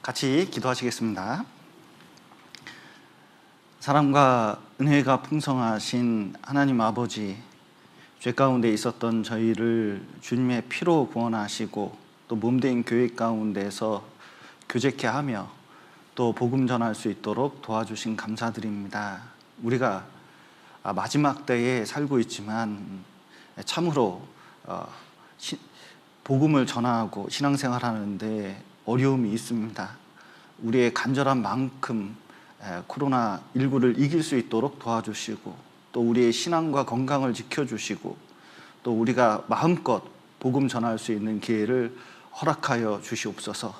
같이 기도하시겠습니다. 사랑과 은혜가 풍성하신 하나님 아버지, 죄 가운데 있었던 저희를 주님의 피로 구원하시고 또 몸된 교회 가운데서 교제케 하며 또 복음 전할 수 있도록 도와주신 감사드립니다. 우리가 마지막 때에 살고 있지만 참으로 복음을 전하고 신앙생활하는데 어려움이 있습니다. 우리의 간절한 만큼 코로나19를 이길 수 있도록 도와주시고 또 우리의 신앙과 건강을 지켜주시고 또 우리가 마음껏 복음 전할 수 있는 기회를 허락하여 주시옵소서.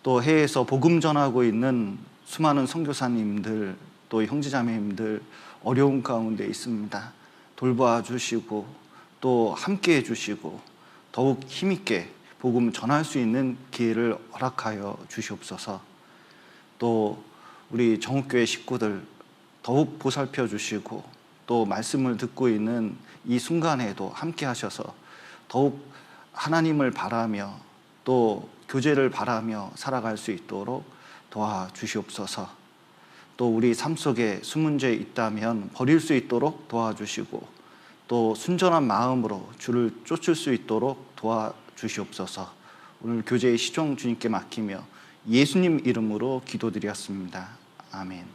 또 해외에서 복음 전하고 있는 수많은 선교사님들 또 형제자매님들 어려운 가운데 있습니다. 돌봐 주시고 또 함께해 주시고 더욱 힘있게 복음 전할 수 있는 기회를 허락하여 주시옵소서. 또 우리 정읍교회 식구들 더욱 보살펴 주시고 또 말씀을 듣고 있는 이 순간에도 함께 하셔서 더욱 하나님을 바라며 또 교제를 바라며 살아갈 수 있도록 도와주시옵소서. 또 우리 삶 속에 숨은 죄 있다면 버릴 수 있도록 도와주시고 또 순전한 마음으로 주를 쫓을 수 있도록 도와주시옵소서. 오늘 교제의 시종 주님께 맡기며 예수님 이름으로 기도드렸습니다. 아멘.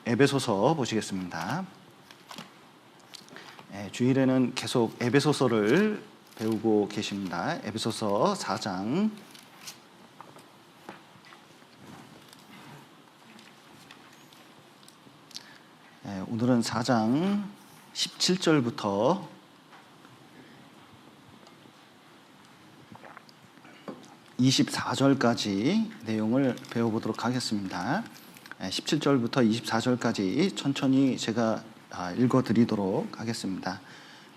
에베소서 보시겠습니다. 주일에는 계속 에베소서를 배우고 계십니다. 에베소서 4장 오늘은 4장 17절부터 24절까지 내용을 배워보도록 하겠습니다. 17절부터 24절까지 천천히 제가 읽어드리도록 하겠습니다.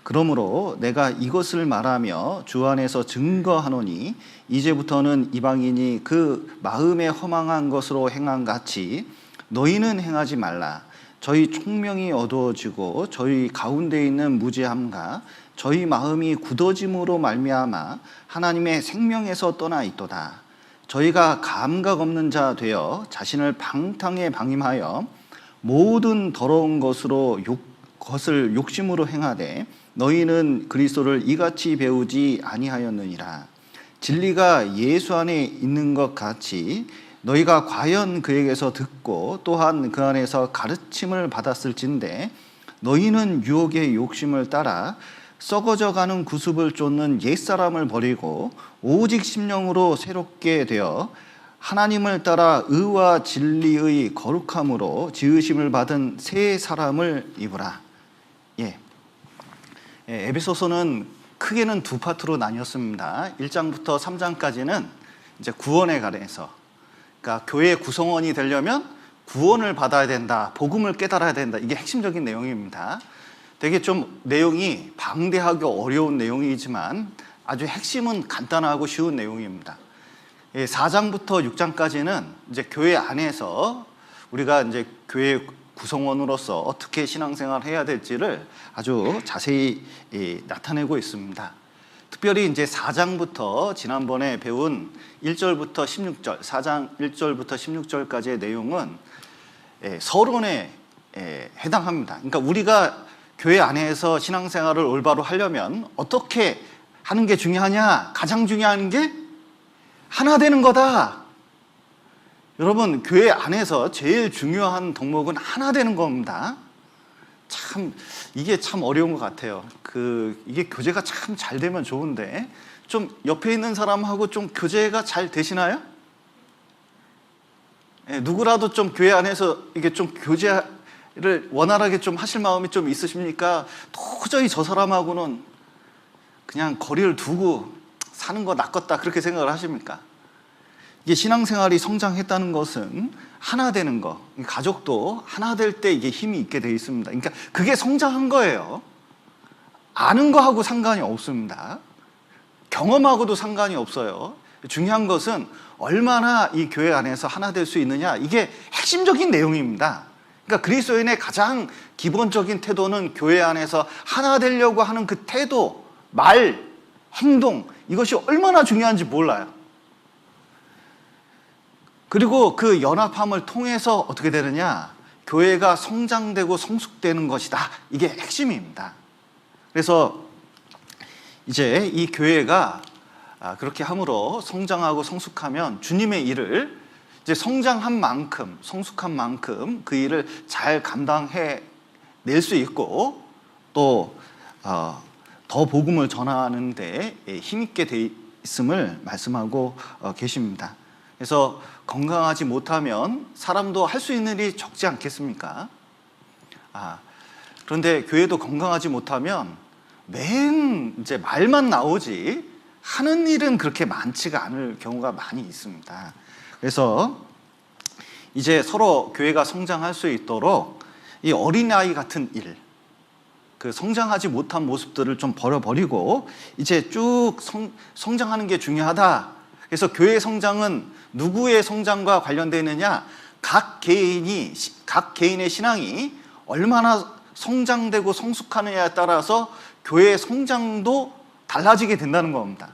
그러므로 내가 이것을 말하며 주 안에서 증거하노니 이제부터는 이방인이 그 마음에 허망한 것으로 행한 같이 너희는 행하지 말라. 저희 총명이 어두워지고 저희 가운데 있는 무죄함과 저희 마음이 굳어짐으로 말미암아 하나님의 생명에서 떠나 있도다. 저희가 감각 없는 자 되어 자신을 방탕에 방임하여 모든 더러운 것을 욕심으로 행하되 너희는 그리스도를 이같이 배우지 아니하였느니라. 진리가 예수 안에 있는 것 같이 너희가 과연 그에게서 듣고 또한 그 안에서 가르침을 받았을진데 너희는 유혹의 욕심을 따라 썩어져가는 구습을 쫓는 옛사람을 버리고 오직 심령으로 새롭게 되어 하나님을 따라 의와 진리의 거룩함으로 지으심을 받은 새 사람을 입으라. 에베소서는 크게는 두 파트로 나뉘었습니다. 1장부터 3장까지는 이제 구원에 관해서, 그러니까 교회 구성원이 되려면 구원을 받아야 된다, 복음을 깨달아야 된다, 이게 핵심적인 내용입니다. 되게 좀 내용이 방대하고 어려운 내용이지만 아주 핵심은 간단하고 쉬운 내용입니다. 4장부터 6장까지는 이제 교회 안에서 우리가 이제 교회 구성원으로서 어떻게 신앙생활을 해야 될지를 아주 자세히 나타내고 있습니다. 특별히 이제 4장부터 지난번에 배운 1절부터 16절, 4장 1절부터 16절까지의 내용은 서론에 해당합니다. 그러니까 우리가 교회 안에서 신앙생활을 올바로 하려면 어떻게 하는 게 중요하냐? 가장 중요한 게 하나 되는 거다. 여러분, 교회 안에서 제일 중요한 덕목은 하나 되는 겁니다. 이게 참 어려운 것 같아요. 이게 교제가 참 잘 되면 좋은데 좀 옆에 있는 사람하고 좀 교제가 잘 되시나요? 누구라도 좀 교회 안에서 이게 좀 교제를 원활하게 좀 하실 마음이 좀 있으십니까? 도저히 저 사람하고는 그냥 거리를 두고 사는 거 낫겠다 그렇게 생각을 하십니까? 이게 신앙생활이 성장했다는 것은 하나 되는 거, 가족도 하나 될 때 이게 힘이 있게 되어 있습니다. 그러니까 그게 성장한 거예요. 아는 거하고 상관이 없습니다. 경험하고도 상관이 없어요. 중요한 것은 얼마나 이 교회 안에서 하나 될 수 있느냐, 이게 핵심적인 내용입니다. 그러니까 그리스도인의 가장 기본적인 태도는 교회 안에서 하나 되려고 하는 그 태도, 말, 행동, 이것이 얼마나 중요한지 몰라요. 그리고 그 연합함을 통해서 어떻게 되느냐? 교회가 성장되고 성숙되는 것이다. 이게 핵심입니다. 그래서 이제 이 교회가 그렇게 함으로 성장하고 성숙하면 주님의 일을 이제 성장한 만큼, 성숙한 만큼 그 일을 잘 감당해 낼 수 있고 또 더 복음을 전하는 데 힘있게 돼 있음을 말씀하고 계십니다. 그래서 건강하지 못하면 사람도 할 수 있는 일이 적지 않겠습니까? 그런데 교회도 건강하지 못하면 맨 이제 말만 나오지 하는 일은 그렇게 많지가 않을 경우가 많이 있습니다. 그래서 이제 서로 교회가 성장할 수 있도록 이 어린아이 같은 일, 그 성장하지 못한 모습들을 좀 버려버리고 이제 쭉 성장하는 게 중요하다. 그래서 교회의 성장은 누구의 성장과 관련되어 있느냐? 각 개인의 신앙이 얼마나 성장되고 성숙하느냐에 따라서 교회의 성장도 달라지게 된다는 겁니다.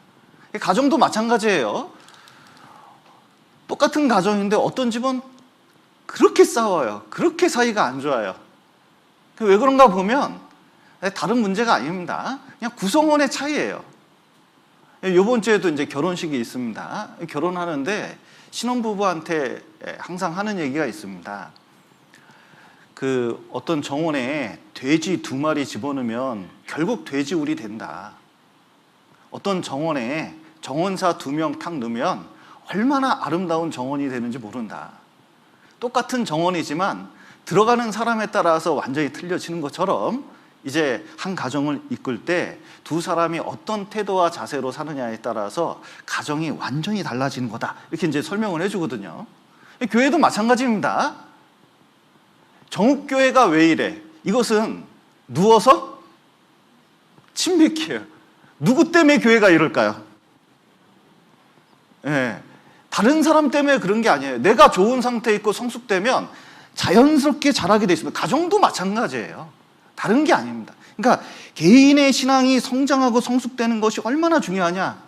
가정도 마찬가지예요. 똑같은 가정인데 어떤 집은 그렇게 싸워요. 그렇게 사이가 안 좋아요. 왜 그런가 보면 다른 문제가 아닙니다. 그냥 구성원의 차이예요. 이번 주에도 이제 결혼식이 있습니다. 결혼하는데 신혼부부한테 항상 하는 얘기가 있습니다. 그 어떤 정원에 돼지 2마리 집어넣으면 결국 돼지우리 된다. 어떤 정원에 정원사 2명 탁 넣으면 얼마나 아름다운 정원이 되는지 모른다. 똑같은 정원이지만 들어가는 사람에 따라서 완전히 틀려지는 것처럼 이제 한 가정을 이끌 때 두 사람이 어떤 태도와 자세로 사느냐에 따라서 가정이 완전히 달라지는 거다. 이렇게 이제 설명을 해주거든요. 교회도 마찬가지입니다. 정읍교회가 왜 이래? 이것은 누워서 침뱉기예요. 누구 때문에 교회가 이럴까요? 다른 사람 때문에 그런 게 아니에요. 내가 좋은 상태에 있고 성숙되면 자연스럽게 자라게 돼 있습니다. 가정도 마찬가지예요. 다른 게 아닙니다. 그러니까 개인의 신앙이 성장하고 성숙되는 것이 얼마나 중요하냐.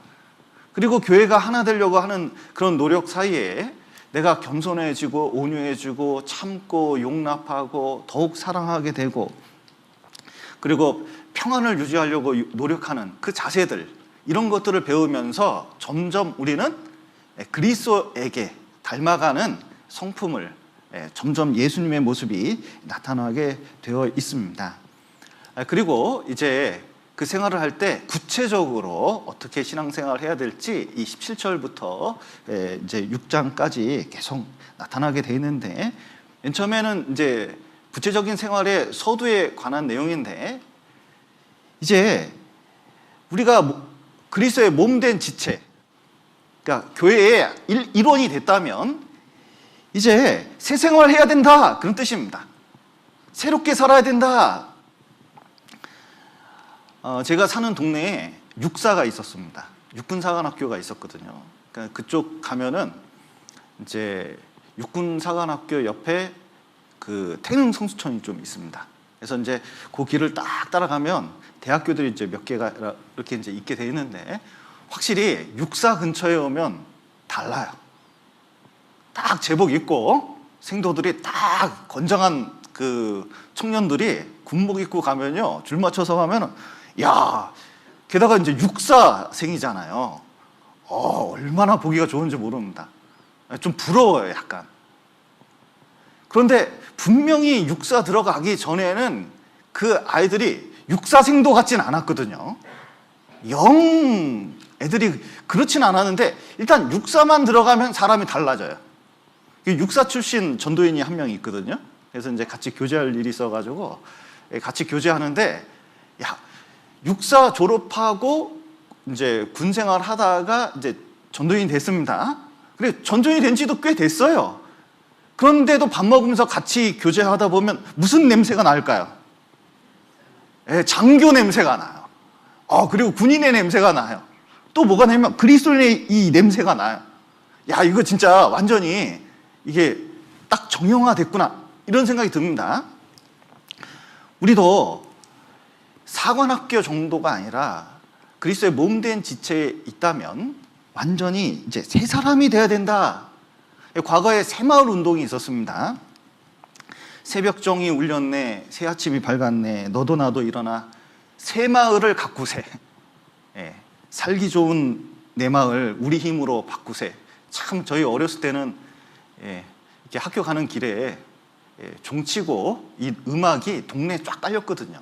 그리고 교회가 하나 되려고 하는 그런 노력 사이에 내가 겸손해지고 온유해지고 참고 용납하고 더욱 사랑하게 되고 그리고 평안을 유지하려고 노력하는 그 자세들, 이런 것들을 배우면서 점점 우리는 그리스도에게 닮아가는 성품을 점점 예수님의 모습이 나타나게 되어 있습니다. 그리고 이제 그 생활을 할 때 구체적으로 어떻게 신앙생활을 해야 될지 이 17절부터 이제 6장까지 계속 나타나게 되어 있는데, 맨 처음에는 이제 구체적인 생활의 서두에 관한 내용인데, 이제 우리가 그리스도의 몸된 지체, 그러니까 교회의 일원이 됐다면 이제 새 생활을 해야 된다, 그런 뜻입니다. 새롭게 살아야 된다. 제가 사는 동네에 육사가 있었습니다. 육군사관학교가 있었거든요. 그러니까 그쪽 가면은 이제 육군사관학교 옆에 그 태릉성수촌이 좀 있습니다. 그래서 이제 그 길을 딱 따라가면 대학교들이 이제 몇 개가 이렇게 이제 있게 돼 있는데, 확실히 육사 근처에 오면 달라요. 딱 제복 입고 생도들이 딱 건장한 그 청년들이 군복 입고 가면요, 줄 맞춰서 가면은, 야, 게다가 이제 육사생이잖아요. 얼마나 보기가 좋은지 모릅니다. 좀 부러워요, 약간. 그런데 분명히 육사 들어가기 전에는 그 아이들이 육사생도 같진 않았거든요. 영 애들이 그렇진 않았는데, 일단 육사만 들어가면 사람이 달라져요. 육사 출신 전도인이 한 명 있거든요. 그래서 이제 같이 교제할 일이 있어가지고 같이 교제하는데, 야, 육사 졸업하고 이제 군 생활 하다가 이제 전도인이 됐습니다. 그래, 전도인이 된 지도 꽤 됐어요. 그런데도 밥 먹으면서 같이 교제하다 보면 무슨 냄새가 날까요? 장교 냄새가 나요. 그리고 군인의 냄새가 나요. 또 뭐가 나냐면 그리스도인의 이 냄새가 나요. 야, 이거 진짜 완전히 이게 딱 정형화됐구나, 이런 생각이 듭니다. 우리도 사관학교 정도가 아니라 그리스도의 몸된 지체에 있다면 완전히 이제 새 사람이 돼야 된다. 과거에 새마을 운동이 있었습니다. 새벽종이 울렸네, 새 아침이 밝았네, 너도 나도 일어나 새 마을을 가꾸세. 살기 좋은 내 마을 우리 힘으로 바꾸세. 참 저희 어렸을 때는 이렇게 학교 가는 길에 종치고 이 음악이 동네에 쫙 깔렸거든요.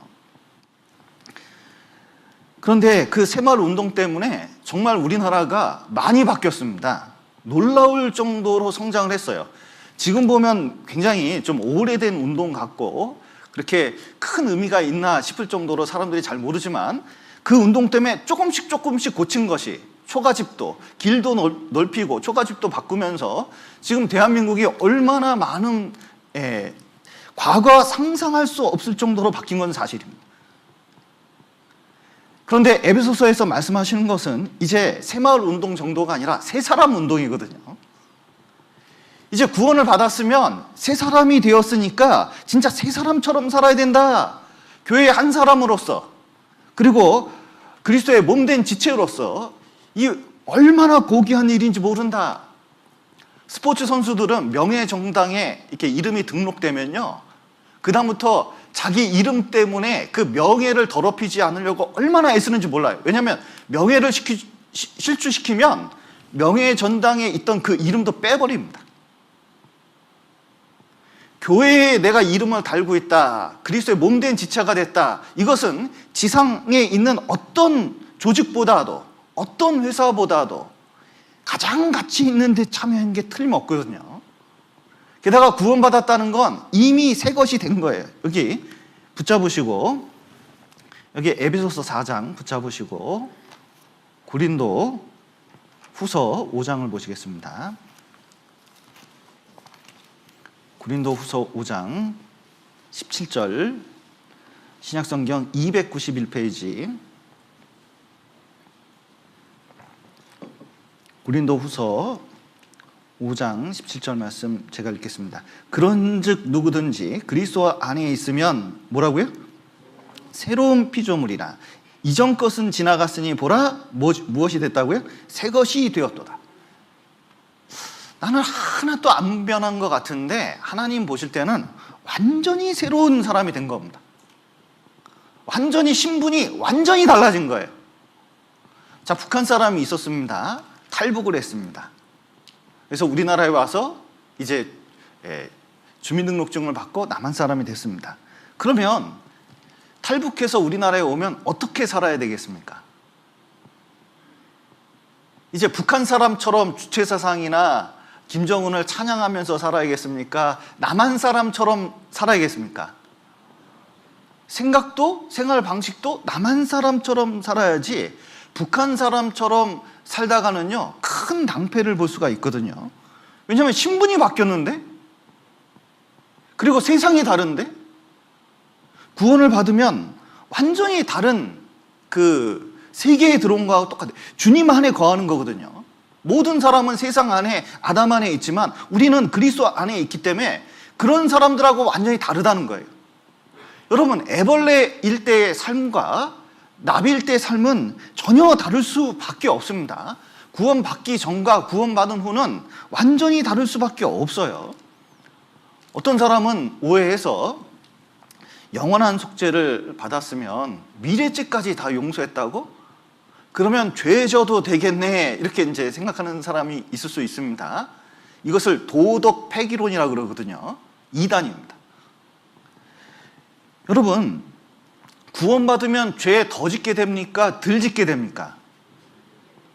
그런데 그 새마을 운동 때문에 정말 우리나라가 많이 바뀌었습니다. 놀라울 정도로 성장을 했어요. 지금 보면 굉장히 좀 오래된 운동 같고 그렇게 큰 의미가 있나 싶을 정도로 사람들이 잘 모르지만 그 운동 때문에 조금씩 고친 것이 초가집도, 길도 넓히고 초가집도 바꾸면서 지금 대한민국이 얼마나 많은 과거와 상상할 수 없을 정도로 바뀐 건 사실입니다. 그런데 에베소서에서 말씀하시는 것은 이제 새마을 운동 정도가 아니라 새 사람 운동이거든요. 이제 구원을 받았으면 새 사람이 되었으니까 진짜 새 사람처럼 살아야 된다. 교회의 한 사람으로서, 그리고 그리스도의 몸된 지체로서 이 얼마나 고귀한 일인지 모른다. 스포츠 선수들은 명예정당에 이렇게 이름이 등록되면요, 그다음부터 자기 이름 때문에 그 명예를 더럽히지 않으려고 얼마나 애쓰는지 몰라요. 왜냐하면 명예를 실추시키면 명예의 전당에 있던 그 이름도 빼버립니다. 교회에 내가 이름을 달고 있다, 그리스도의 몸된 지체가 됐다, 이것은 지상에 있는 어떤 조직보다도, 어떤 회사보다도 가장 가치 있는 데 참여한 게 틀림없거든요. 게다가 구원받았다는 건 이미 새 것이 된 거예요. 여기 붙잡으시고, 여기 에베소서 4장 붙잡으시고 고린도 후서 5장을 보시겠습니다. 고린도 후서 5장 17절, 신약성경 291페이지, 고린도 후서 5장 17절 말씀 제가 읽겠습니다. 그런즉 누구든지 그리스도 안에 있으면 뭐라고요? 새로운 피조물이라. 이전 것은 지나갔으니 보라, 무엇이 됐다고요? 새 것이 되었도다. 나는 하나도 안 변한 것 같은데 하나님 보실 때는 완전히 새로운 사람이 된 겁니다. 완전히 신분이 완전히 달라진 거예요. 자, 북한 사람이 있었습니다. 탈북을 했습니다. 그래서 우리나라에 와서 이제 주민등록증을 받고 남한 사람이 됐습니다. 그러면 탈북해서 우리나라에 오면 어떻게 살아야 되겠습니까? 이제 북한 사람처럼 주체사상이나 김정은을 찬양하면서 살아야겠습니까? 남한 사람처럼 살아야겠습니까? 생각도 생활 방식도 남한 사람처럼 살아야지 북한 사람처럼 살다가는요 큰 낭패를 볼 수가 있거든요. 왜냐하면 신분이 바뀌었는데, 그리고 세상이 다른데, 구원을 받으면 완전히 다른 그 세계에 들어온 거하고 똑같아요. 주님 안에 거하는 거거든요. 모든 사람은 세상 안에 아담 안에 있지만 우리는 그리스도 안에 있기 때문에 그런 사람들하고 완전히 다르다는 거예요. 여러분, 애벌레일 때의 삶과 나비일 때의 삶은 전혀 다를 수밖에 없습니다. 구원받기 전과 구원받은 후는 완전히 다를 수밖에 없어요. 어떤 사람은 오해해서 영원한 속죄를 받았으면 미래죄까지 다 용서했다고? 그러면 죄 져도 되겠네, 이렇게 이제 생각하는 사람이 있을 수 있습니다. 이것을 도덕 폐기론이라고 그러거든요. 이단입니다. 여러분, 구원받으면 죄 더 짓게 됩니까? 덜 짓게 됩니까?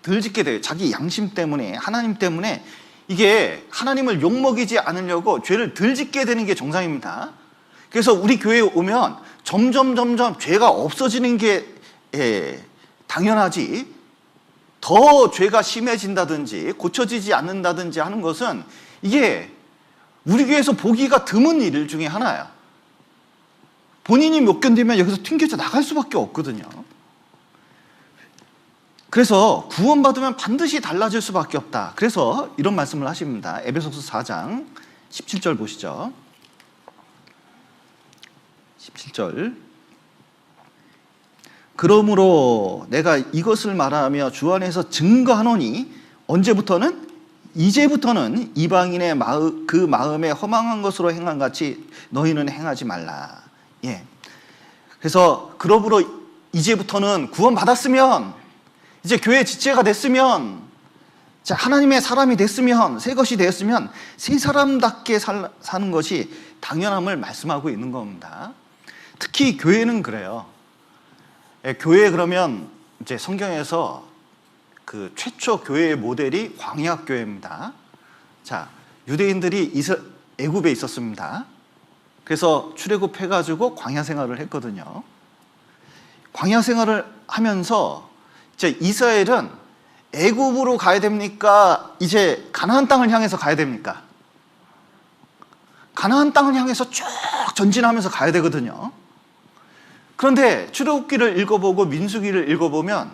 덜 짓게 돼요. 자기 양심 때문에, 하나님 때문에. 이게 하나님을 욕먹이지 않으려고 죄를 덜 짓게 되는 게 정상입니다. 그래서 우리 교회에 오면 점점 죄가 없어지는 게 당연하지, 더 죄가 심해진다든지 고쳐지지 않는다든지 하는 것은 이게 우리 교회에서 보기가 드문 일 중에 하나야. 본인이 못 견디면 여기서 튕겨져 나갈 수밖에 없거든요. 그래서 구원받으면 반드시 달라질 수밖에 없다. 그래서 이런 말씀을 하십니다. 에베소서 4장 17절 보시죠. 17절. 그러므로 내가 이것을 말하며 주 안에서 증거하노니 언제부터는? 이제부터는 이방인의 그 마음에 허망한 것으로 행한 같이 너희는 행하지 말라. 예. 그래서 그러므로 이제부터는 구원받았으면, 이제 교회 지체가 됐으면, 자, 하나님의 사람이 됐으면, 새 것이 되었으면 새 사람답게 사는 것이 당연함을 말씀하고 있는 겁니다. 특히 교회는 그래요. 예, 교회 그러면 이제 성경에서 그 최초 교회의 모델이 광야 교회입니다. 자, 유대인들이 애굽에 있었습니다. 그래서 출애굽해가지고 광야 생활을 했거든요. 광야 생활을 하면서 이제 이스라엘은 애굽으로 가야 됩니까? 이제 가나안 땅을 향해서 가야 됩니까? 가나안 땅을 향해서 쭉 전진하면서 가야 되거든요. 그런데 출애굽기를 읽어보고 민수기를 읽어보면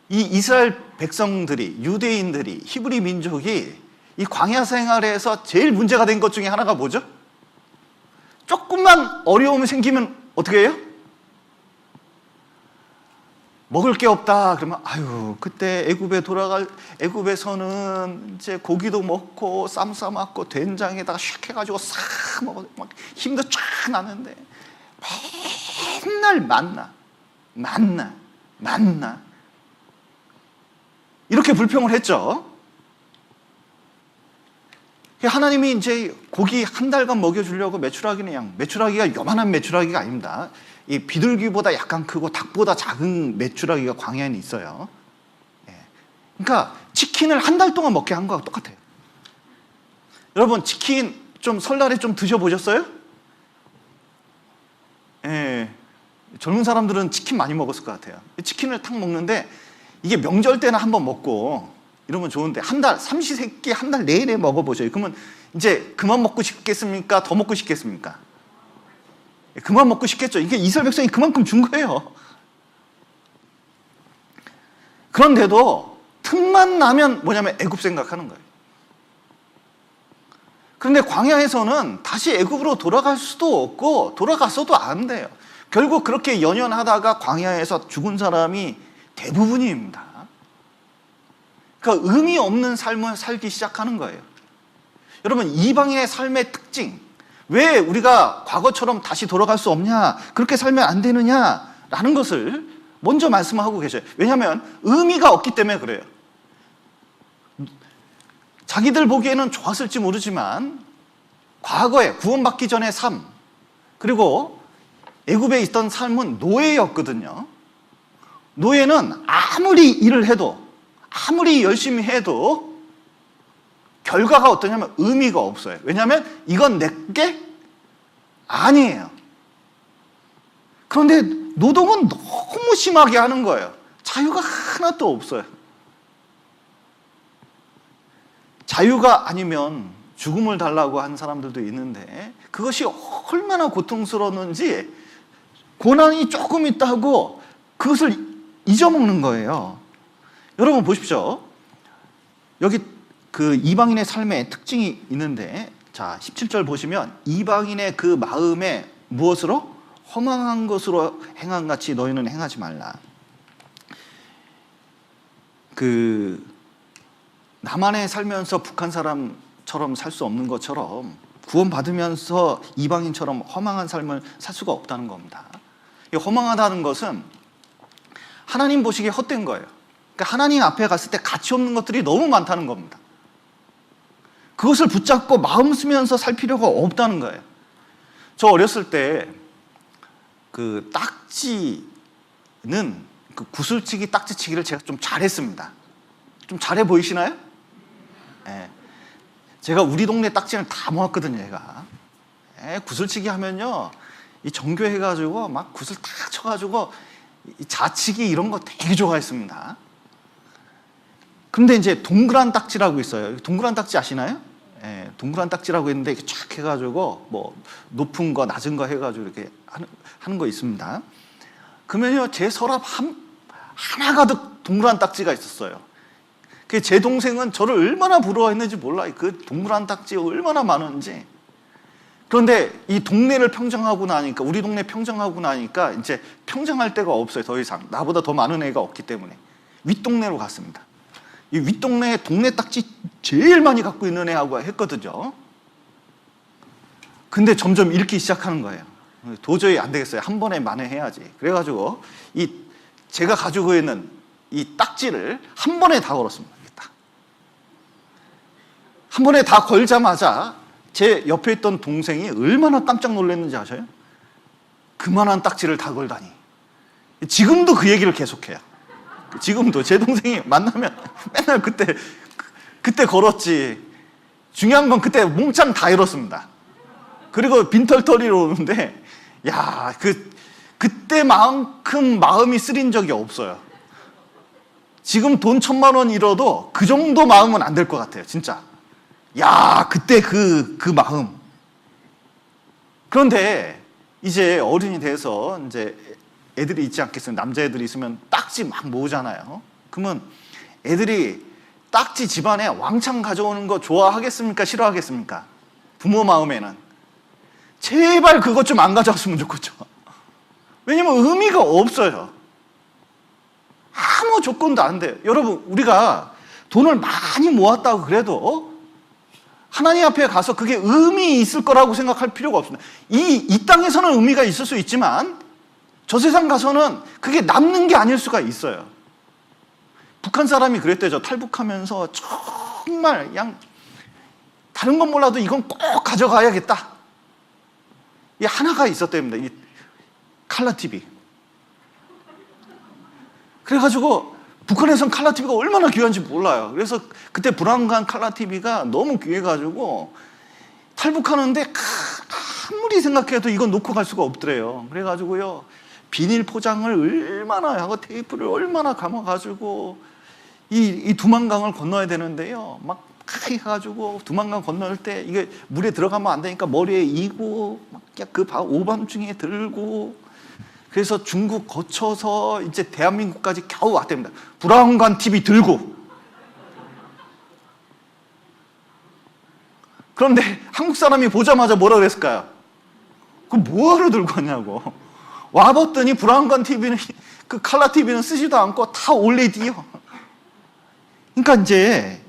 이 이스라엘 백성들이, 유대인들이, 히브리 민족이 이 광야 생활에서 제일 문제가 된 것 중에 하나가 뭐죠? 조금만 어려움이 생기면 어떻게 해요? 먹을 게 없다 그러면 아유, 그때 애굽에서는 이제 고기도 먹고 쌈 싸먹고 된장에다가 샥 해가지고 싹 먹어, 막 힘도 쫙 나는데 맨날 만나 이렇게 불평을 했죠. 하나님이 이제 고기 한 달간 먹여주려고 메추라기가 요만한 메추라기가 아닙니다. 이 비둘기보다 약간 크고 닭보다 작은 메추라기가 광야에 있어요. 그러니까 치킨을 한 달 동안 먹게 한 거하고 똑같아요. 여러분, 치킨 좀 설날에 좀 드셔보셨어요? 젊은 사람들은 치킨 많이 먹었을 것 같아요. 치킨을 탁 먹는데 이게 명절 때는 한번 먹고 이러면 좋은데 한 달, 삼시세끼 한 달 내내 먹어보셔요. 그러면 이제 그만 먹고 싶겠습니까? 더 먹고 싶겠습니까? 그만 먹고 싶겠죠. 이게 이스라엘 백성이 그만큼 준 거예요. 그런데도 틈만 나면 뭐냐면 애굽 생각하는 거예요. 그런데 광야에서는 다시 애굽으로 돌아갈 수도 없고 돌아갔어도 안 돼요. 결국 그렇게 연연하다가 광야에서 죽은 사람이 대부분입니다. 그러니까 의미 없는 삶을 살기 시작하는 거예요. 여러분, 이방인의 삶의 특징, 왜 우리가 과거처럼 다시 돌아갈 수 없냐, 그렇게 살면 안 되느냐라는 것을 먼저 말씀하고 계셔요. 왜냐하면 의미가 없기 때문에 그래요. 자기들 보기에는 좋았을지 모르지만 과거에 구원받기 전의 삶, 그리고 애굽에 있던 삶은 노예였거든요. 노예는 아무리 일을 해도, 아무리 열심히 해도 결과가 어떠냐면 의미가 없어요. 왜냐하면 이건 내게 아니에요. 그런데 노동은 너무 심하게 하는 거예요. 자유가 하나도 없어요. 자유가 아니면 죽음을 달라고 한 사람들도 있는데 그것이 얼마나 고통스러웠는지, 고난이 조금 있다고 그것을 잊어먹는 거예요. 여러분 보십시오. 여기 그 이방인의 삶의 특징이 있는데, 자, 17절 보시면 이방인의 그 마음에 무엇으로? 허망한 것으로 행한 같이 너희는 행하지 말라. 그 남한에 살면서 북한 사람처럼 살 수 없는 것처럼 구원받으면서 이방인처럼 허망한 삶을 살 수가 없다는 겁니다. 이 허망하다는 것은 하나님 보시기에 헛된 거예요. 그러니까 하나님 앞에 갔을 때 가치 없는 것들이 너무 많다는 겁니다. 그것을 붙잡고 마음 쓰면서 살 필요가 없다는 거예요. 저 어렸을 때 그 딱지는 그 구슬치기, 딱지치기를 제가 좀 잘했습니다. 좀 잘해 보이시나요? 네. 제가 우리 동네 딱지를 다 모았거든요, 얘가. 구슬치기 하면요, 이 정교해 해가지고 막 구슬 다 쳐가지고 이 자치기 이런 거 되게 좋아했습니다. 근데 이제 동그란 딱지라고 있어요. 동그란 딱지 아시나요? 동그란 딱지라고 있는데 이렇게 쫙 해가지고 뭐 높은 거 낮은 거 해가지고 이렇게 하는 거 있습니다. 그러면요, 제 서랍 하나 가득 동그란 딱지가 있었어요. 제 동생은 저를 얼마나 부러워했는지 몰라요. 그 동그란 딱지 얼마나 많은지. 그런데 이 동네를 평정하고 나니까, 우리 동네 평정하고 나니까 이제 평정할 데가 없어요. 더 이상 나보다 더 많은 애가 없기 때문에 윗동네로 갔습니다. 이 윗동네에 동네 딱지 제일 많이 갖고 있는 애하고 했거든요. 근데 점점 잃기 시작하는 거예요. 도저히 안 되겠어요. 한 번에 만회해야지. 그래가지고 제가 가지고 있는 이 딱지를 한 번에 다 걸었습니다. 한 번에 다 걸자마자 제 옆에 있던 동생이 얼마나 깜짝 놀랐는지 아셔요? 그만한 딱지를 다 걸다니. 지금도 그 얘기를 계속해요. 지금도 제 동생이 만나면 맨날 그때 걸었지. 중요한 건 그때 몽창 다 잃었습니다. 그리고 빈털터리로 오는데, 야, 그때만큼 마음이 쓰린 적이 없어요. 지금 돈 1,000만 원 잃어도 그 정도 마음은 안 될 것 같아요, 진짜. 야, 그때 그 마음. 그런데 이제 어른이 돼서 이제 애들이 있지 않겠습니까? 남자애들이 있으면 딱지 막 모으잖아요. 그러면 애들이 딱지 집안에 왕창 가져오는 거 좋아하겠습니까? 싫어하겠습니까? 부모 마음에는. 제발 그것 좀 안 가져왔으면 좋겠죠. 왜냐면 의미가 없어요. 아무 조건도 안 돼요. 여러분, 우리가 돈을 많이 모았다고 그래도 하나님 앞에 가서 그게 의미 있을 거라고 생각할 필요가 없습니다. 이 땅에서는 의미가 있을 수 있지만 저 세상 가서는 그게 남는 게 아닐 수가 있어요. 북한 사람이 그랬대죠. 탈북하면서 정말 그냥 다른 건 몰라도 이건 꼭 가져가야겠다. 이 하나가 있었답니다. 이 칼라 TV. 그래가지고 북한에선 칼라 TV가 얼마나 귀한지 몰라요. 그래서 그때 브라운관 칼라 TV가 너무 귀해가지고 탈북하는데 아무리 생각해도 이건 놓고 갈 수가 없더래요. 그래가지고요, 비닐 포장을 얼마나 하고 테이프를 얼마나 감아가지고 이 두만강을 건너야 되는데요, 막 해가지고 두만강 건널 때 이게 물에 들어가면 안 되니까 머리에 이고 막 그 오밤중에 들고, 그래서 중국 거쳐서 이제 대한민국까지 겨우 왔답니다. 브라운관 TV 들고. 그런데 한국 사람이 보자마자 뭐라 그랬을까요? 그럼 뭐하러 들고 왔냐고. 와봤더니 브라운관 TV는, 그 칼라 TV는 쓰지도 않고 다 올레디요. 그러니까 이제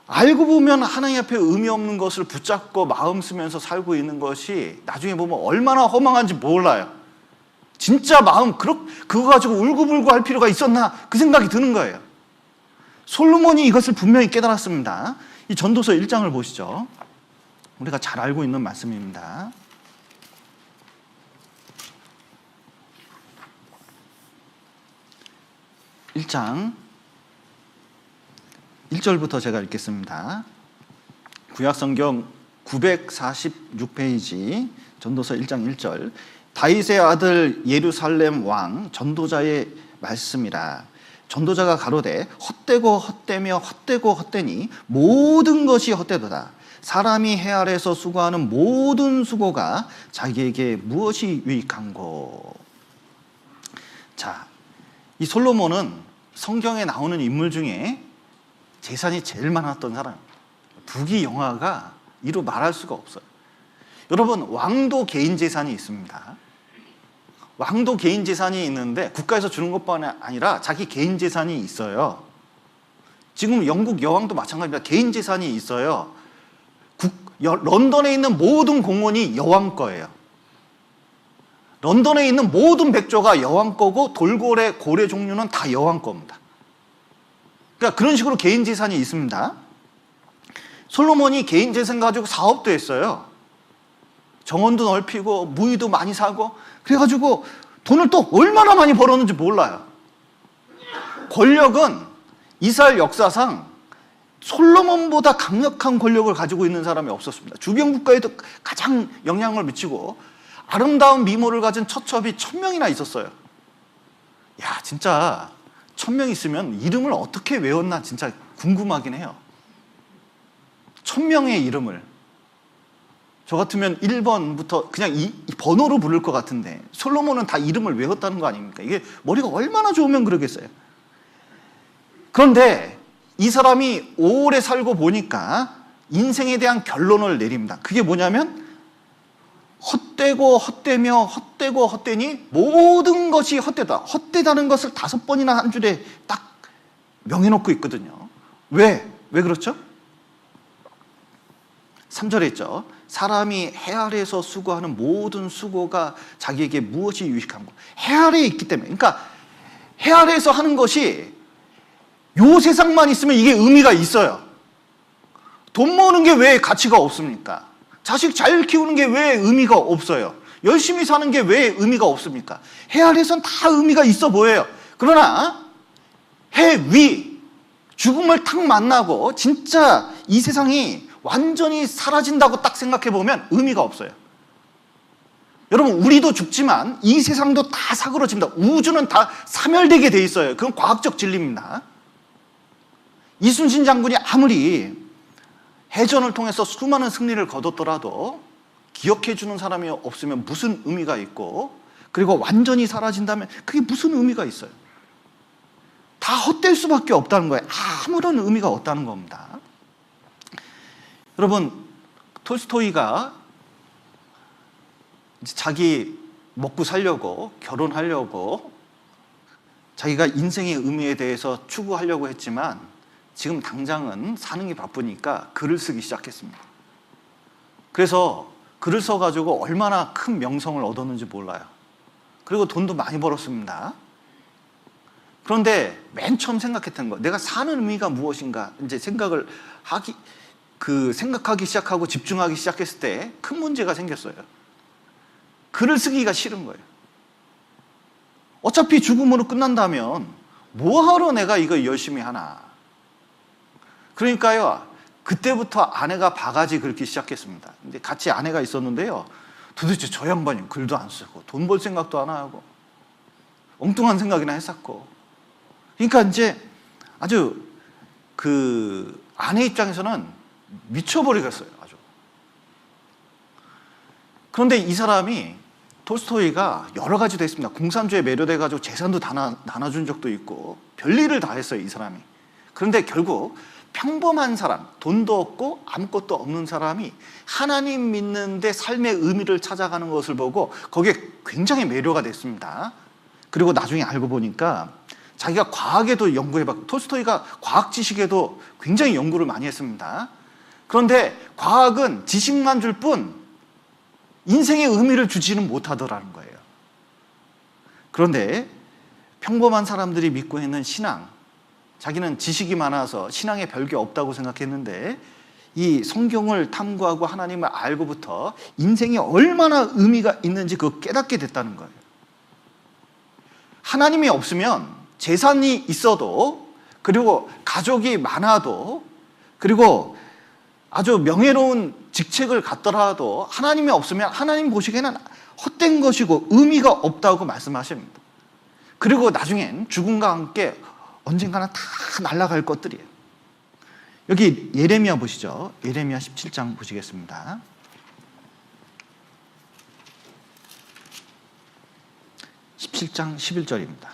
알고 보면 하나님 앞에 의미 없는 것을 붙잡고 마음 쓰면서 살고 있는 것이 나중에 보면 얼마나 허망한지 몰라요. 진짜 마음 그거 가지고 울고불고 할 필요가 있었나, 그 생각이 드는 거예요. 솔로몬이 이것을 분명히 깨달았습니다. 이 전도서 1장을 보시죠. 우리가 잘 알고 있는 말씀입니다. 1장 1절부터 제가 읽겠습니다. 구약성경 946페이지 전도서 1장 1절. 다윗의 아들 예루살렘 왕 전도자의 말씀이라. 전도자가 가로되 헛되고 헛되며 헛되고 헛되니 모든 것이 헛되도다. 사람이 해 아래에서 수고하는 모든 수고가 자기에게 무엇이 유익한고. 자, 이 솔로몬은 성경에 나오는 인물 중에 재산이 제일 많았던 사람입니다. 부귀영화가 이루 말할 수가 없어요. 여러분, 왕도 개인 재산이 있습니다. 왕도 개인 재산이 있는데 국가에서 주는 것뿐 아니라 자기 개인 재산이 있어요. 지금 영국 여왕도 마찬가지입니다. 개인 재산이 있어요. 런던에 있는 모든 공원이 여왕 거예요. 런던에 있는 모든 백조가 여왕 거고 돌고래, 고래 종류는 다 여왕 겁니다. 그러니까 그런 식으로 개인 재산이 있습니다. 솔로몬이 개인 재산 가지고 사업도 했어요. 정원도 넓히고 무의도 많이 사고, 그래가지고 돈을 또 얼마나 많이 벌었는지 몰라요. 권력은 이스라엘 역사상 솔로몬보다 강력한 권력을 가지고 있는 사람이 없었습니다. 주변 국가에도 가장 영향을 미치고 아름다운 미모를 가진 처첩이 1000명이나 있었어요. 야, 진짜 1000명 있으면 이름을 어떻게 외웠나 진짜 궁금하긴 해요. 1000명의 이름을. 저 같으면 1번부터 그냥 이 번호로 부를 것 같은데 솔로몬은 다 이름을 외웠다는 거 아닙니까? 이게 머리가 얼마나 좋으면 그러겠어요. 그런데 이 사람이 오래 살고 보니까 인생에 대한 결론을 내립니다. 그게 뭐냐면 헛되고 헛되며 헛되고 헛되니 모든 것이 헛되다. 헛되다는 것을 5번이나 한 줄에 딱 명해놓고 있거든요. 왜 그렇죠? 3절에 있죠. 사람이 해 아래에서 수고하는 모든 수고가 자기에게 무엇이 유익한고. 해 아래에 있기 때문에. 그러니까 해 아래에서 하는 것이 요 세상만 있으면 이게 의미가 있어요. 돈 모으는 게 왜 가치가 없습니까? 자식 잘 키우는 게 왜 의미가 없어요? 열심히 사는 게 왜 의미가 없습니까? 해 아래에선 다 의미가 있어 보여요. 그러나 해 위, 죽음을 탁 만나고 진짜 이 세상이 완전히 사라진다고 딱 생각해 보면 의미가 없어요. 여러분, 우리도 죽지만 이 세상도 다 사그러집니다. 우주는 다 사멸되게 돼 있어요. 그건 과학적 진리입니다. 이순신 장군이 아무리 해전을 통해서 수많은 승리를 거뒀더라도 기억해 주는 사람이 없으면 무슨 의미가 있고, 그리고 완전히 사라진다면 그게 무슨 의미가 있어요? 다 헛될 수밖에 없다는 거예요. 아무런 의미가 없다는 겁니다. 여러분, 톨스토이가 자기 먹고 살려고, 결혼하려고, 자기가 인생의 의미에 대해서 추구하려고 했지만 지금 당장은 사는 게 바쁘니까 글을 쓰기 시작했습니다. 그래서 글을 써가지고 얼마나 큰 명성을 얻었는지 몰라요. 그리고 돈도 많이 벌었습니다. 그런데 맨 처음 생각했던 거, 내가 사는 의미가 무엇인가 이제 생각하기 시작하고 집중하기 시작했을 때 큰 문제가 생겼어요. 글을 쓰기가 싫은 거예요. 어차피 죽음으로 끝난다면 뭐하러 내가 이거 열심히 하나. 그러니까요, 그때부터 아내가 바가지 긁기 시작했습니다. 근데 같이 아내가 있었는데요, 도대체 저 양반이 글도 안 쓰고 돈 벌 생각도 안 하고 엉뚱한 생각이나 했었고, 그러니까 이제 아주 아내 입장에서는 미쳐버리겠어요, 아주. 그런데 이 사람이, 톨스토이가 여러 가지도 했습니다. 공산주의에 매료돼가지고 재산도 다 나눠준 적도 있고 별일을 다 했어요, 이 사람이. 그런데 결국 평범한 사람, 돈도 없고 아무것도 없는 사람이 하나님 믿는데 삶의 의미를 찾아가는 것을 보고 거기에 굉장히 매료가 됐습니다. 그리고 나중에 알고 보니까 자기가 과학에도 연구해봤고, 톨스토이가 과학 지식에도 굉장히 연구를 많이 했습니다. 그런데 과학은 지식만 줄 뿐 인생의 의미를 주지는 못하더라는 거예요. 그런데 평범한 사람들이 믿고 있는 신앙, 자기는 지식이 많아서 신앙에 별게 없다고 생각했는데 이 성경을 탐구하고 하나님을 알고부터 인생이 얼마나 의미가 있는지 그걸 깨닫게 됐다는 거예요. 하나님이 없으면 재산이 있어도, 그리고 가족이 많아도, 그리고 아주 명예로운 직책을 갖더라도 하나님이 없으면 하나님 보시기에는 헛된 것이고 의미가 없다고 말씀하십니다. 그리고 나중엔 죽음과 함께 언젠가는 다 날아갈 것들이에요. 여기 예레미야 보시죠. 예레미야 17장 보시겠습니다. (17장 11절입니다)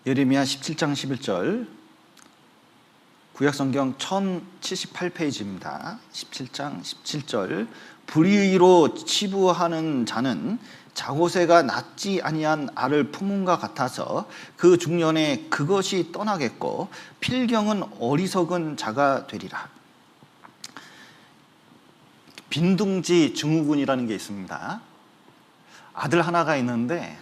예레미야 17장 11절, 구약성경 1078페이지입니다. 17장 17절. 불의로 치부하는 자는 자고새가 낳지 아니한 알을 품음과 같아서 그 중년에 그것이 떠나겠고 필경은 어리석은 자가 되리라. 빈둥지 증후군이라는 게 있습니다. 아들 하나가 있는데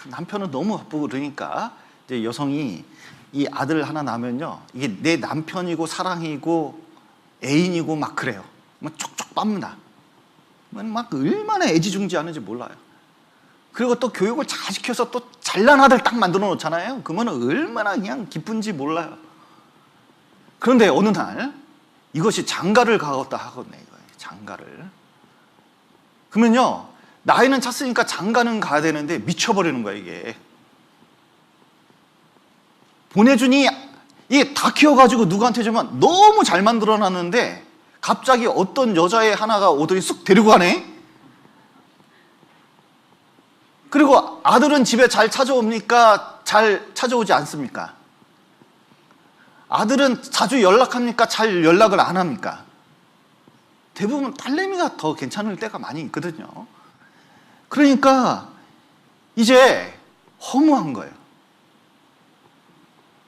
남편은 너무 바쁘고 그러니까 이제 여성이 이 아들 하나 낳으면요, 이게 내 남편이고 사랑이고 애인이고 막 그래요. 막 촉촉 빱니다. 막 얼마나 애지중지하는지 몰라요. 그리고 또 교육을 잘 시켜서 또 잘난 아들 딱 만들어 놓잖아요. 그러면 얼마나 그냥 기쁜지 몰라요. 그런데 어느 날 이것이 장가를 가겠다 하거든요. 이거예요, 장가를. 그러면요, 나이는 찼으니까 장가는 가야 되는데 미쳐버리는 거야, 이게. 보내주니 이게 다 키워가지고 누구한테 주면 너무 잘 만들어놨는데 갑자기 어떤 여자애 하나가 오더니 쑥 데리고 가네? 그리고 아들은 집에 잘 찾아옵니까? 잘 찾아오지 않습니까? 아들은 자주 연락합니까? 잘 연락을 안 합니까? 대부분 딸내미가 더 괜찮을 때가 많이 있거든요. 그러니까 이제 허무한 거예요.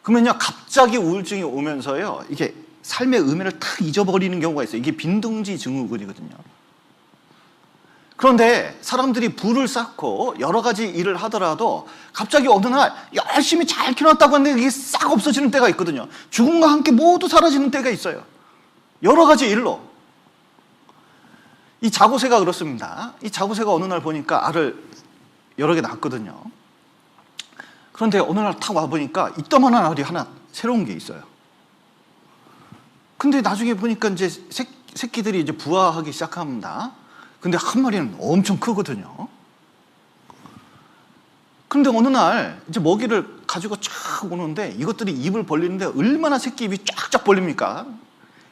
그러면요, 갑자기 우울증이 오면서요, 이게 삶의 의미를 탁 잊어버리는 경우가 있어요. 이게 빈둥지 증후군이거든요. 그런데 사람들이 부를 쌓고 여러 가지 일을 하더라도 갑자기 어느 날 열심히 잘 키워놨다고 하는데 이게 싹 없어지는 때가 있거든요. 죽음과 함께 모두 사라지는 때가 있어요. 여러 가지 일로. 이 자고새가 그렇습니다. 이 자고새가 어느 날 보니까 알을 여러 개 낳았거든요. 그런데 어느 날 탁 와보니까 이따만한 알이 하나 새로운 게 있어요. 근데 나중에 보니까 이제 새끼들이 이제 부화하기 시작합니다. 근데 한 마리는 엄청 크거든요. 그런데 어느 날 이제 먹이를 가지고 쫙 오는데 이것들이 입을 벌리는데 얼마나 새끼 입이 쫙쫙 벌립니까?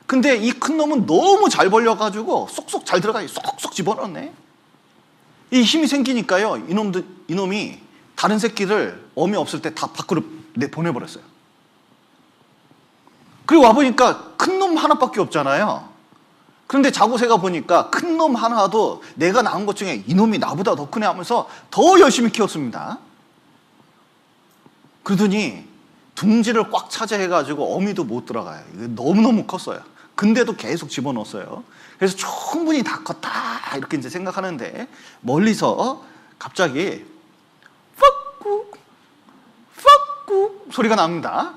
근데 이 큰 놈은 너무 잘 벌려가지고 쏙쏙 잘 들어가요. 쏙쏙 집어넣네. 이 힘이 생기니까요, 이놈이 다른 새끼를 어미 없을 때 다 밖으로 보내버렸어요. 그리고 와보니까 큰 놈 하나밖에 없잖아요. 그런데 자고새가 보니까 큰 놈 하나도 내가 낳은 것 중에 이놈이 나보다 더 크네 하면서 더 열심히 키웠습니다. 그러더니 둥지를 꽉 차지 해가지고 어미도 못 들어가요. 이거 너무너무 컸어요. 근데도 계속 집어넣었어요. 그래서 충분히 다 컸다 이렇게 이제 생각하는데 멀리서 갑자기 퍽꾹 퍽꾹 소리가 납니다.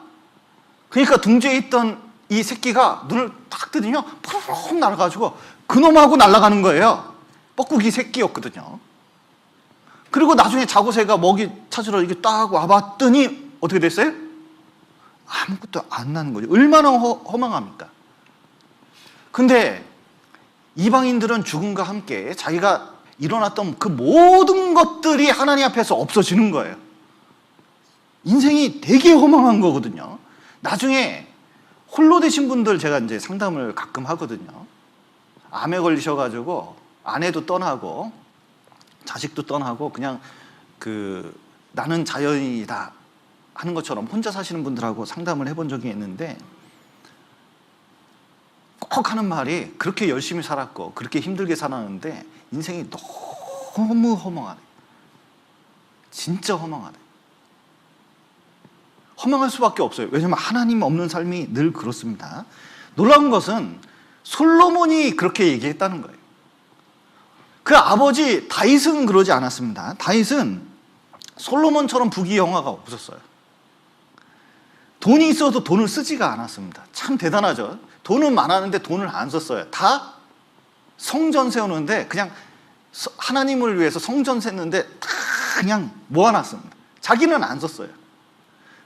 그러니까 둥지에 있던 이 새끼가 눈을 딱 뜨더니요, 푸르륵 날아가지고 그놈하고 날아가는 거예요. 뻐꾸기 새끼였거든요. 그리고 나중에 자고새가 먹이 찾으러 이게 딱 와봤더니 어떻게 됐어요? 아무것도 안 나는 거죠. 얼마나 허망합니까? 근데 이방인들은 죽음과 함께 자기가 일어났던 그 모든 것들이 하나님 앞에서 없어지는 거예요. 인생이 되게 허망한 거거든요. 나중에 홀로 되신 분들 제가 이제 상담을 가끔 하거든요. 암에 걸리셔가지고 아내도 떠나고 자식도 떠나고 그냥 나는 자연이다 하는 것처럼 혼자 사시는 분들하고 상담을 해본 적이 있는데 꼭 하는 말이 그렇게 열심히 살았고 그렇게 힘들게 살았는데 인생이 너무 허망하네. 진짜 허망하네. 허망할 수밖에 없어요. 왜냐하면 하나님 없는 삶이 늘 그렇습니다. 놀라운 것은 솔로몬이 그렇게 얘기했다는 거예요. 그 아버지 다윗은 그러지 않았습니다. 다윗은 솔로몬처럼 부귀영화가 없었어요. 돈이 있어도 돈을 쓰지가 않았습니다. 참 대단하죠. 돈은 많았는데 돈을 안 썼어요. 다 성전 세우는데 그냥 하나님을 위해서 성전 셌는데 다 그냥 모아놨습니다. 자기는 안 썼어요.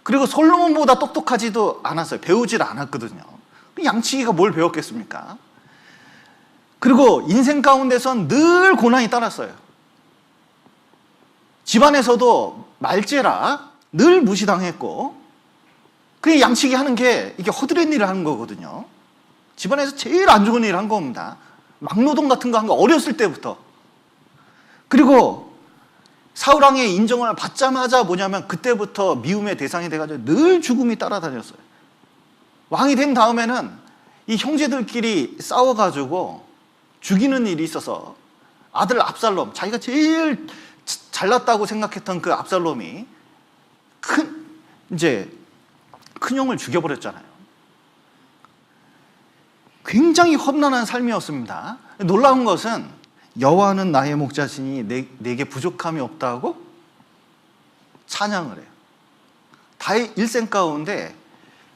그리고 솔로몬보다 똑똑하지도 않았어요. 배우질 않았거든요. 양치기가 뭘 배웠겠습니까? 그리고 인생 가운데선 늘 고난이 따랐어요. 집안에서도 말죄라 늘 무시당했고, 그 양치기 하는 게 이게 허드렛 일을 하는 거거든요. 집안에서 제일 안 좋은 일을 한 겁니다. 막노동 같은 거 한 거 어렸을 때부터. 그리고 사울왕의 인정을 받자마자 뭐냐면 그때부터 미움의 대상이 돼가지고 늘 죽음이 따라다녔어요. 왕이 된 다음에는 이 형제들끼리 싸워가지고 죽이는 일이 있어서 아들 압살롬, 자기가 제일 잘났다고 생각했던 그 압살롬이 큰 형을 죽여버렸잖아요. 굉장히 험난한 삶이었습니다. 놀라운 것은 여호와는 나의 목자시니 내게 부족함이 없다고 찬양을 해요. 다윗 일생 가운데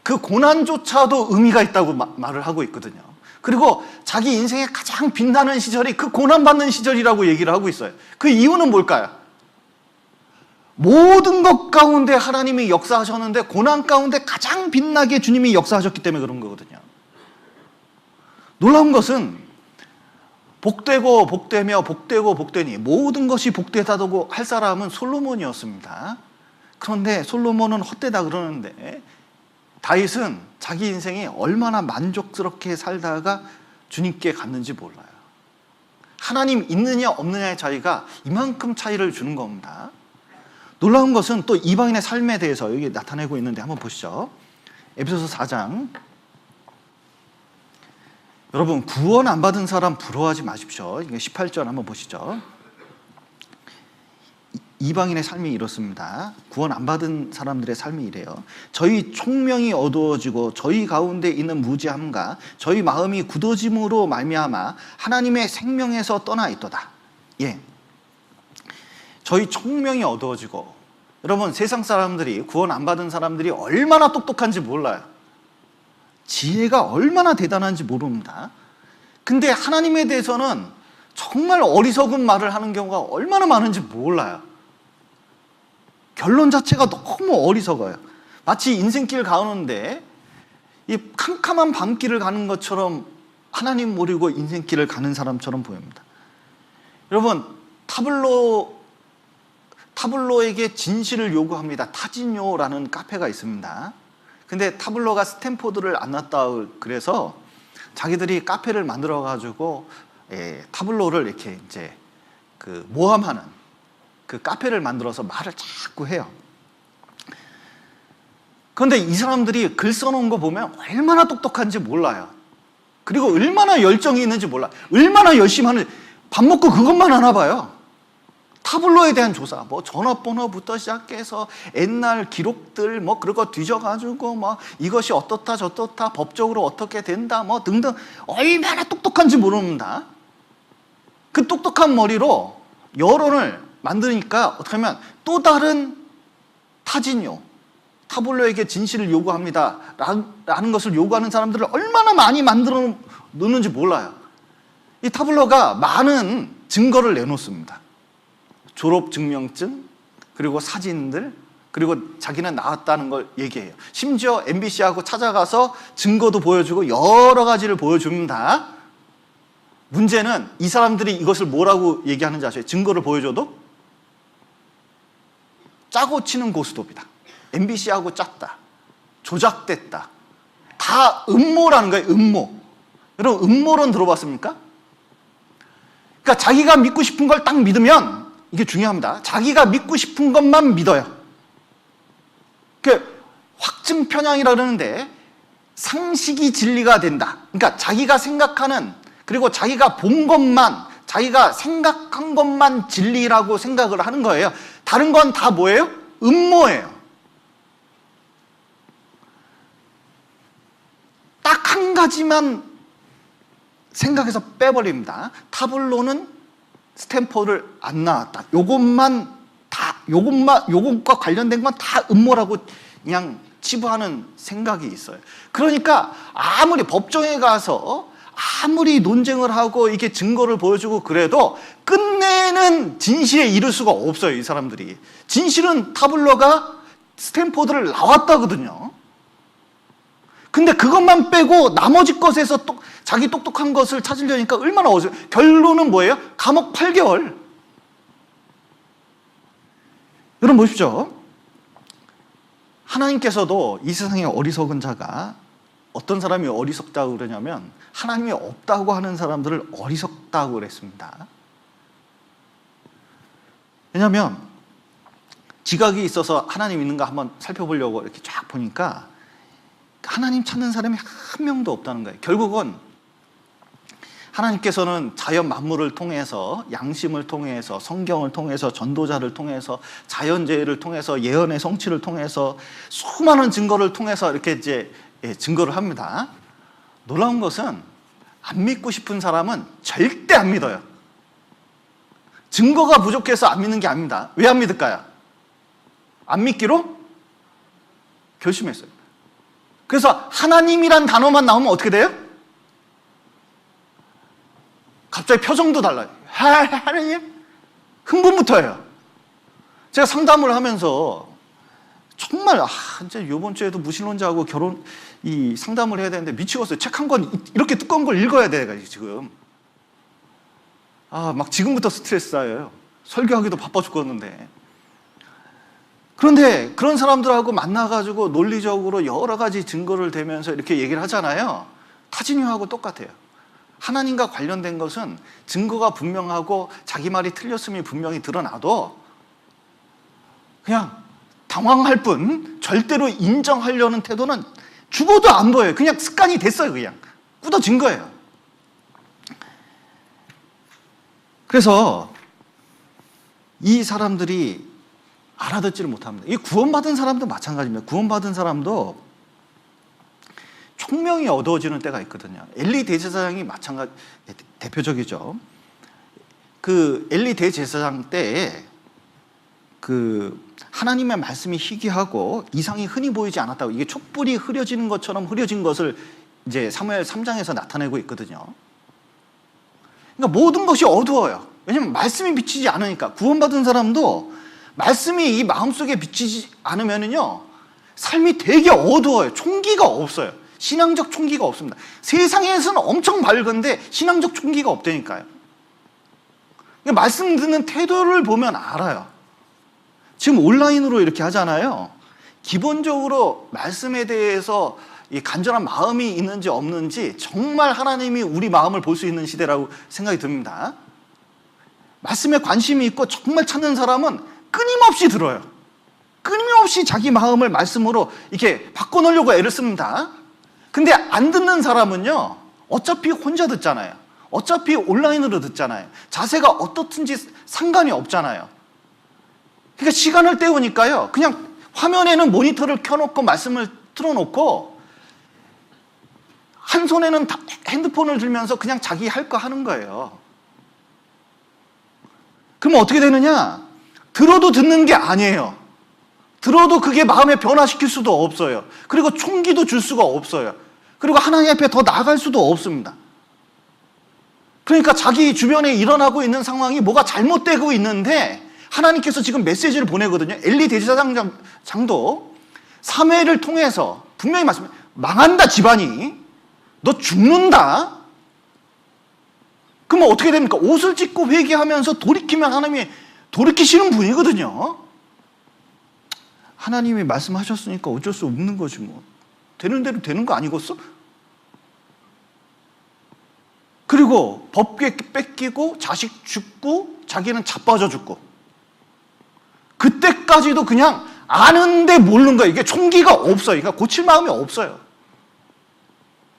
그 고난조차도 의미가 있다고 말을 하고 있거든요. 그리고 자기 인생의 가장 빛나는 시절이 그 고난받는 시절이라고 얘기를 하고 있어요. 그 이유는 뭘까요? 모든 것 가운데 하나님이 역사하셨는데 고난 가운데 가장 빛나게 주님이 역사하셨기 때문에 그런 거거든요. 놀라운 것은 복되고 복되며 복되고 복되니 모든 것이 복되다고 할 사람은 솔로몬이었습니다. 그런데 솔로몬은 헛되다 그러는데 다윗은 자기 인생이 얼마나 만족스럽게 살다가 주님께 갔는지 몰라요. 하나님 있느냐 없느냐의 차이가 이만큼 차이를 주는 겁니다. 놀라운 것은 또 이방인의 삶에 대해서 여기 나타내고 있는데 한번 보시죠. 에베소서 4장. 여러분, 구원 안 받은 사람 부러워하지 마십시오. 이게 18절 한번 보시죠. 이방인의 삶이 이렇습니다. 구원 안 받은 사람들의 삶이 이래요. 저희 총명이 어두워지고 저희 가운데 있는 무지함과 저희 마음이 굳어짐으로 말미암아 하나님의 생명에서 떠나 있도다. 예, 저희 총명이 어두워지고, 여러분, 세상 사람들이, 구원 안 받은 사람들이 얼마나 똑똑한지 몰라요. 지혜가 얼마나 대단한지 모릅니다. 근데 하나님에 대해서는 정말 어리석은 말을 하는 경우가 얼마나 많은지 몰라요. 결론 자체가 너무 어리석어요. 마치 인생길 가는데 이 캄캄한 밤길을 가는 것처럼 하나님 모르고 인생길을 가는 사람처럼 보입니다. 여러분, 타블로에게 진실을 요구합니다. 타진요라는 카페가 있습니다. 근데 타블로가 스탠포드를 안 났다 그래서 자기들이 카페를 만들어 가지고 타블로를 이렇게 이제 그 모함하는 그 카페를 만들어서 말을 자꾸 해요. 그런데 이 사람들이 글 써놓은 거 보면 얼마나 똑똑한지 몰라요. 그리고 얼마나 열정이 있는지 몰라요. 얼마나 열심히 하는지. 밥 먹고 그것만 하나 봐요. 타블로에 대한 조사, 뭐 전화번호부터 시작해서 옛날 기록들 뭐 그런 거 뒤져가지고 뭐 이것이 어떻다 저떻다 법적으로 어떻게 된다 뭐 등등 얼마나 똑똑한지 모릅니다. 그 똑똑한 머리로 여론을 만드니까 어떻게 하면 또 다른 타진요, 타블로에게 진실을 요구합니다 라는 것을 요구하는 사람들을 얼마나 많이 만들어 놓는지 몰라요. 이 타블로가 많은 증거를 내놓습니다. 졸업증명증, 그리고 사진들, 그리고 자기는 나왔다는 걸 얘기해요. 심지어 MBC하고 찾아가서 증거도 보여주고 여러 가지를 보여줍니다. 문제는 이 사람들이 이것을 뭐라고 얘기하는지 아세요? 증거를 보여줘도 짜고 치는 고스톱이다. MBC하고 짰다. 조작됐다. 다 음모라는 거예요. 음모. 여러분, 음모론 들어봤습니까? 그러니까 자기가 믿고 싶은 걸 딱 믿으면, 이게 중요합니다. 자기가 믿고 싶은 것만 믿어요. 그 확증 편향이라 그러는데 상식이 진리가 된다. 그러니까 자기가 생각하는, 그리고 자기가 본 것만, 자기가 생각한 것만 진리라고 생각을 하는 거예요. 다른 건 다 뭐예요? 음모예요. 딱 한 가지만 생각해서 빼버립니다. 타블로는 스탠포드를 안 나왔다. 요것과 관련된 건 다 음모라고 그냥 치부하는 생각이 있어요. 그러니까 아무리 법정에 가서 아무리 논쟁을 하고 이렇게 증거를 보여주고 그래도 끝내는 진실에 이를 수가 없어요, 이 사람들이. 진실은 타블로가 스탠포드를 나왔다거든요. 근데 그것만 빼고 나머지 것에서 자기 똑똑한 것을 찾으려니까 얼마나 어려워요. 결론은 뭐예요? 감옥 8개월. 여러분 보십시오. 하나님께서도 이 세상에 어리석은 자가, 어떤 사람이 어리석다고 그러냐면 하나님이 없다고 하는 사람들을 어리석다고 그랬습니다. 왜냐하면 지각이 있어서 하나님 있는가 한번 살펴보려고 이렇게 쫙 보니까 하나님 찾는 사람이 한 명도 없다는 거예요. 결국은 하나님께서는 자연 만물을 통해서, 양심을 통해서, 성경을 통해서, 전도자를 통해서, 자연재해를 통해서, 예언의 성취를 통해서, 수많은 증거를 통해서 이렇게 이제 증거를 합니다. 놀라운 것은 안 믿고 싶은 사람은 절대 안 믿어요. 증거가 부족해서 안 믿는 게 아닙니다. 왜 안 믿을까요? 안 믿기로 결심했어요. 그래서 하나님이란 단어만 나오면 어떻게 돼요? 갑자기 표정도 달라요. 하나님? 흥분부터예요. 제가 상담을 하면서 정말 이제 이번 주에도 무신론자하고 이 상담을 해야 되는데 미치겠어요. 책 한 권 이렇게 두꺼운 걸 읽어야 돼 지금. 막 지금부터 스트레스 쌓여요. 설교하기도 바빠 죽겠는데. 그런데 그런 사람들하고 만나가지고 논리적으로 여러 가지 증거를 대면서 이렇게 얘기를 하잖아요. 타진유하고 똑같아요. 하나님과 관련된 것은 증거가 분명하고 자기 말이 틀렸음이 분명히 드러나도 그냥 당황할 뿐 절대로 인정하려는 태도는 죽어도 안 보여요. 그냥 습관이 됐어요. 그냥 굳어진 거예요. 그래서 이 사람들이 알아듣지를 못합니다. 이 구원받은 사람도 마찬가지입니다. 구원받은 사람도 총명이 어두워지는 때가 있거든요. 엘리 대제사장이 마찬가지 대표적이죠. 그 엘리 대제사장 때에 그 하나님의 말씀이 희귀하고 이상이 흔히 보이지 않았다고, 이게 촛불이 흐려지는 것처럼 흐려진 것을 이제 사무엘 3장에서 나타내고 있거든요. 그러니까 모든 것이 어두워요. 왜냐하면 말씀이 비치지 않으니까. 구원받은 사람도 말씀이 이 마음속에 비치지 않으면은요, 삶이 되게 어두워요. 총기가 없어요. 신앙적 총기가 없습니다. 세상에서는 엄청 밝은데 신앙적 총기가 없다니까요. 그러니까 말씀 듣는 태도를 보면 알아요. 지금 온라인으로 이렇게 하잖아요. 기본적으로 말씀에 대해서 이 간절한 마음이 있는지 없는지 정말 하나님이 우리 마음을 볼 수 있는 시대라고 생각이 듭니다. 말씀에 관심이 있고 정말 찾는 사람은 끊임없이 들어요. 끊임없이 자기 마음을 말씀으로 이렇게 바꿔놓으려고 애를 씁니다. 근데 안 듣는 사람은요, 어차피 혼자 듣잖아요. 어차피 온라인으로 듣잖아요. 자세가 어떻든지 상관이 없잖아요. 그러니까 시간을 때우니까요, 그냥 화면에는 모니터를 켜놓고 말씀을 틀어놓고 한 손에는 핸드폰을 들면서 그냥 자기 할 거 하는 거예요. 그럼 어떻게 되느냐? 들어도 듣는 게 아니에요. 들어도 그게 마음에 변화시킬 수도 없어요. 그리고 총기도 줄 수가 없어요. 그리고 하나님 앞에 더 나아갈 수도 없습니다. 그러니까 자기 주변에 일어나고 있는 상황이 뭐가 잘못되고 있는데 하나님께서 지금 메시지를 보내거든요. 엘리 대제사장도 사무엘을 통해서 분명히 말씀해요. 망한다 집안이. 너 죽는다. 그러면 어떻게 됩니까? 옷을 찢고 회개하면서 돌이키면 하나님이 돌이키시는 분이거든요. 하나님이 말씀하셨으니까 어쩔 수 없는 거지 뭐. 되는 대로 되는 거 아니겠어? 그리고 법 뺏기고 자식 죽고 자기는 자빠져 죽고, 그때까지도 그냥 아는데 모르는 거예요. 이게 총기가 없어요. 그러니까 고칠 마음이 없어요.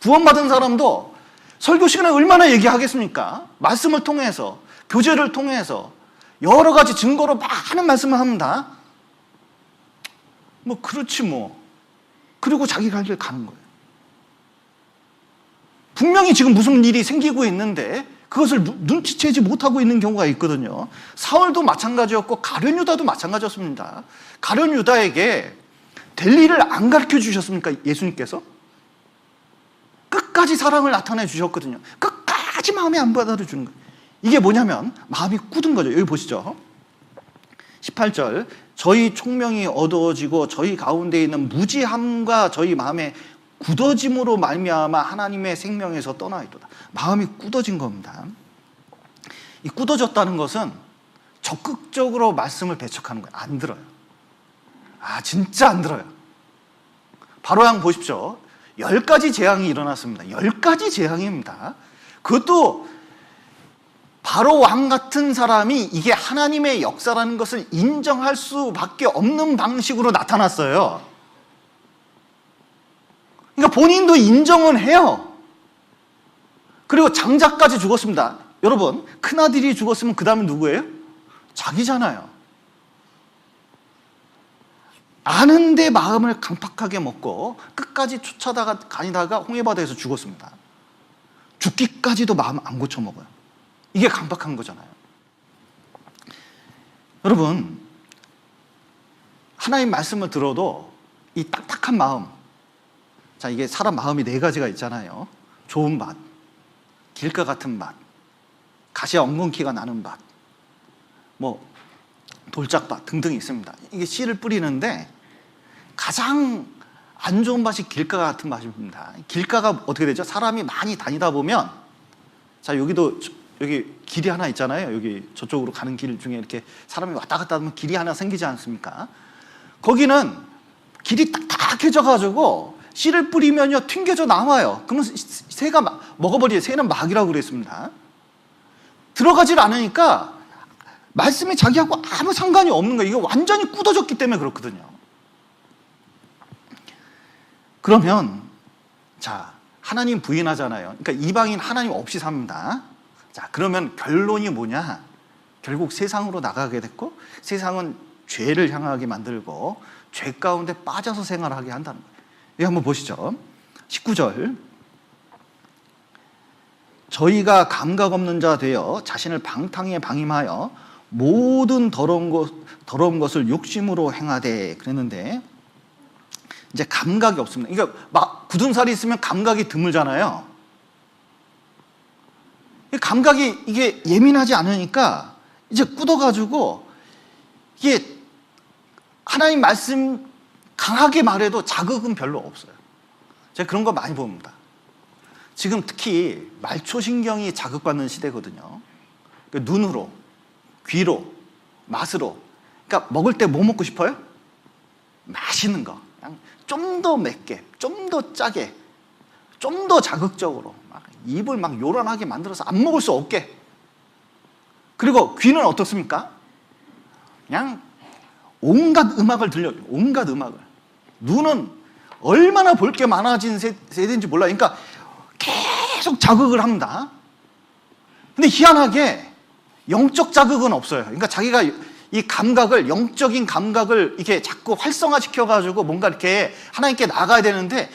구원받은 사람도 설교 시간에 얼마나 얘기하겠습니까? 말씀을 통해서, 교제를 통해서 여러 가지 증거로 많은 말씀을 합니다. 뭐 그렇지 뭐. 그리고 자기 갈 길 가는 거예요. 분명히 지금 무슨 일이 생기고 있는데 그것을 눈치채지 못하고 있는 경우가 있거든요. 사울도 마찬가지였고 가룟 유다도 마찬가지였습니다. 가룟 유다에게 될 일을 안 가르쳐 주셨습니까? 예수님께서? 끝까지 사랑을 나타내 주셨거든요. 끝까지 마음에 안 받아주는 거예요. 이게 뭐냐면 마음이 굳은 거죠. 여기 보시죠. 18절, 저희 총명이 어두워지고 저희 가운데 있는 무지함과 저희 마음의 굳어짐으로 말미암아 하나님의 생명에서 떠나있도다. 마음이 굳어진 겁니다. 이 굳어졌다는 것은 적극적으로 말씀을 배척하는 거예요. 안 들어요. 진짜 안 들어요. 바로왕 보십시오. 10가지 재앙이 일어났습니다. 10가지 재앙입니다. 그것도 바로왕 같은 사람이 이게 하나님의 역사라는 것을 인정할 수밖에 없는 방식으로 나타났어요. 그러니까 본인도 인정은 해요. 그리고 장자까지 죽었습니다. 여러분, 큰아들이 죽었으면 그 다음에 누구예요? 자기잖아요. 아는데 마음을 강팍하게 먹고 끝까지 다니다가 홍해바다에서 죽었습니다. 죽기까지도 마음 안 고쳐먹어요. 이게 강팍한 거잖아요. 여러분, 하나님 말씀을 들어도 이 딱딱한 마음, 자, 이게 사람 마음이 4가지가 있잖아요. 좋은 맛, 길가 같은 맛, 가시에 엉겅퀴가 나는 맛, 뭐 돌짝밭 등등이 있습니다. 이게 씨를 뿌리는데 가장 안 좋은 맛이 길가 같은 맛입니다. 길가가 어떻게 되죠? 사람이 많이 다니다 보면, 자, 여기 길이 하나 있잖아요. 여기 저쪽으로 가는 길 중에 이렇게 사람이 왔다 갔다 하면 길이 하나 생기지 않습니까? 거기는 길이 딱딱해져 가지고 씨를 뿌리면요 튕겨져 나와요. 그러면 새가 먹어버려요. 새는 막이라고 그랬습니다. 들어가질 않으니까 말씀이 자기하고 아무 상관이 없는 거예요. 이게 완전히 굳어졌기 때문에 그렇거든요. 그러면 자, 하나님 부인하잖아요. 그러니까 이방인 하나님 없이 삽니다. 자, 그러면 결론이 뭐냐? 결국 세상으로 나가게 됐고 세상은 죄를 향하게 만들고 죄 가운데 빠져서 생활하게 한다는 거예요. 이거 한번 보시죠. 19절. 저희가 감각 없는 자 되어 자신을 방탕에 방임하여 모든 더러운 것을 욕심으로 행하되 그랬는데 이제 감각이 없습니다. 그러니까 막 굳은 살이 있으면 감각이 드물잖아요. 감각이 이게 예민하지 않으니까 이제 굳어가지고 이게 하나님 말씀 강하게 말해도 자극은 별로 없어요. 제가 그런 거 많이 봅니다. 지금 특히 말초신경이 자극받는 시대거든요. 그러니까 눈으로, 귀로, 맛으로. 그러니까 먹을 때 뭐 먹고 싶어요? 맛있는 거. 좀 더 맵게, 좀 더 짜게, 좀 더 자극적으로 막 입을 막 요란하게 만들어서 안 먹을 수 없게. 그리고 귀는 어떻습니까? 그냥 온갖 음악을 들려요. 온갖 음악을. 눈은 얼마나 볼 게 많아진 세대인지 몰라요. 그러니까 계속 자극을 합니다. 근데 희한하게 영적 자극은 없어요. 그러니까 자기가 이 감각을, 영적인 감각을 이렇게 자꾸 활성화시켜가지고 뭔가 이렇게 하나님께 나가야 되는데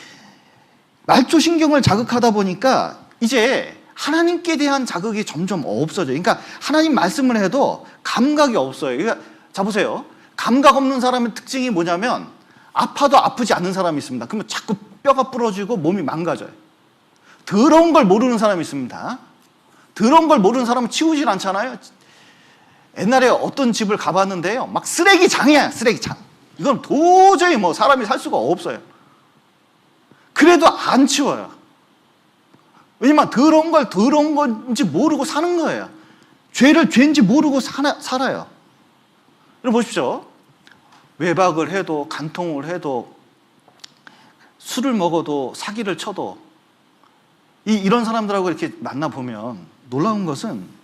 말초신경을 자극하다 보니까 이제 하나님께 대한 자극이 점점 없어져요. 그러니까 하나님 말씀을 해도 감각이 없어요. 그러니까 자 보세요. 감각 없는 사람의 특징이 뭐냐면 아파도 아프지 않는 사람이 있습니다. 그러면 자꾸 뼈가 부러지고 몸이 망가져요. 더러운 걸 모르는 사람이 있습니다. 더러운 걸 모르는 사람은 치우질 않잖아요. 옛날에 어떤 집을 가봤는데요. 막 쓰레기장이야, 쓰레기장. 이건 도저히 뭐 사람이 살 수가 없어요. 그래도 안 치워요. 왜냐면 더러운 걸 더러운 건지 모르고 사는 거예요. 죄를 죄인지 모르고 살아요. 여러분 보십시오. 외박을 해도 간통을 해도 술을 먹어도 사기를 쳐도 이런 사람들하고 이렇게 만나보면 놀라운 것은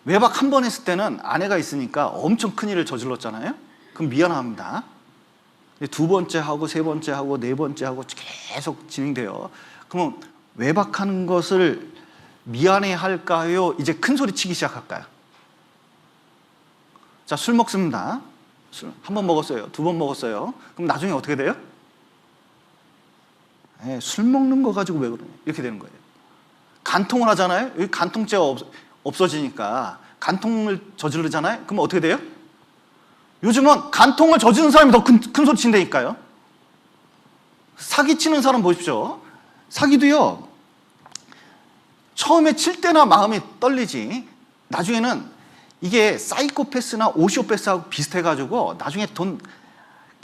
외박 한 번 했을 때는 아내가 있으니까 엄청 큰 일을 저질렀잖아요. 그럼 미안합니다. 두 번째 하고 세 번째 하고 네 번째 하고 계속 진행돼요. 그러면 외박하는 것을 미안해 할까요? 이제 큰 소리 치기 시작할까요? 자, 술 먹습니다. 술 한 번 먹었어요. 두 번 먹었어요. 그럼 나중에 어떻게 돼요? 술 먹는 거 가지고 왜 그러냐? 이렇게 되는 거예요. 간통을 하잖아요. 여기 간통죄가 없어지니까 간통을 저지르잖아요. 그럼 어떻게 돼요? 요즘은 간통을 저지른 사람이 더 큰 소리 친다니까요. 사기치는 사람 보십시오. 사기도요. 처음에 칠 때나 마음이 떨리지 나중에는 이게 사이코패스나 오시오패스하고 비슷해가지고 나중에 돈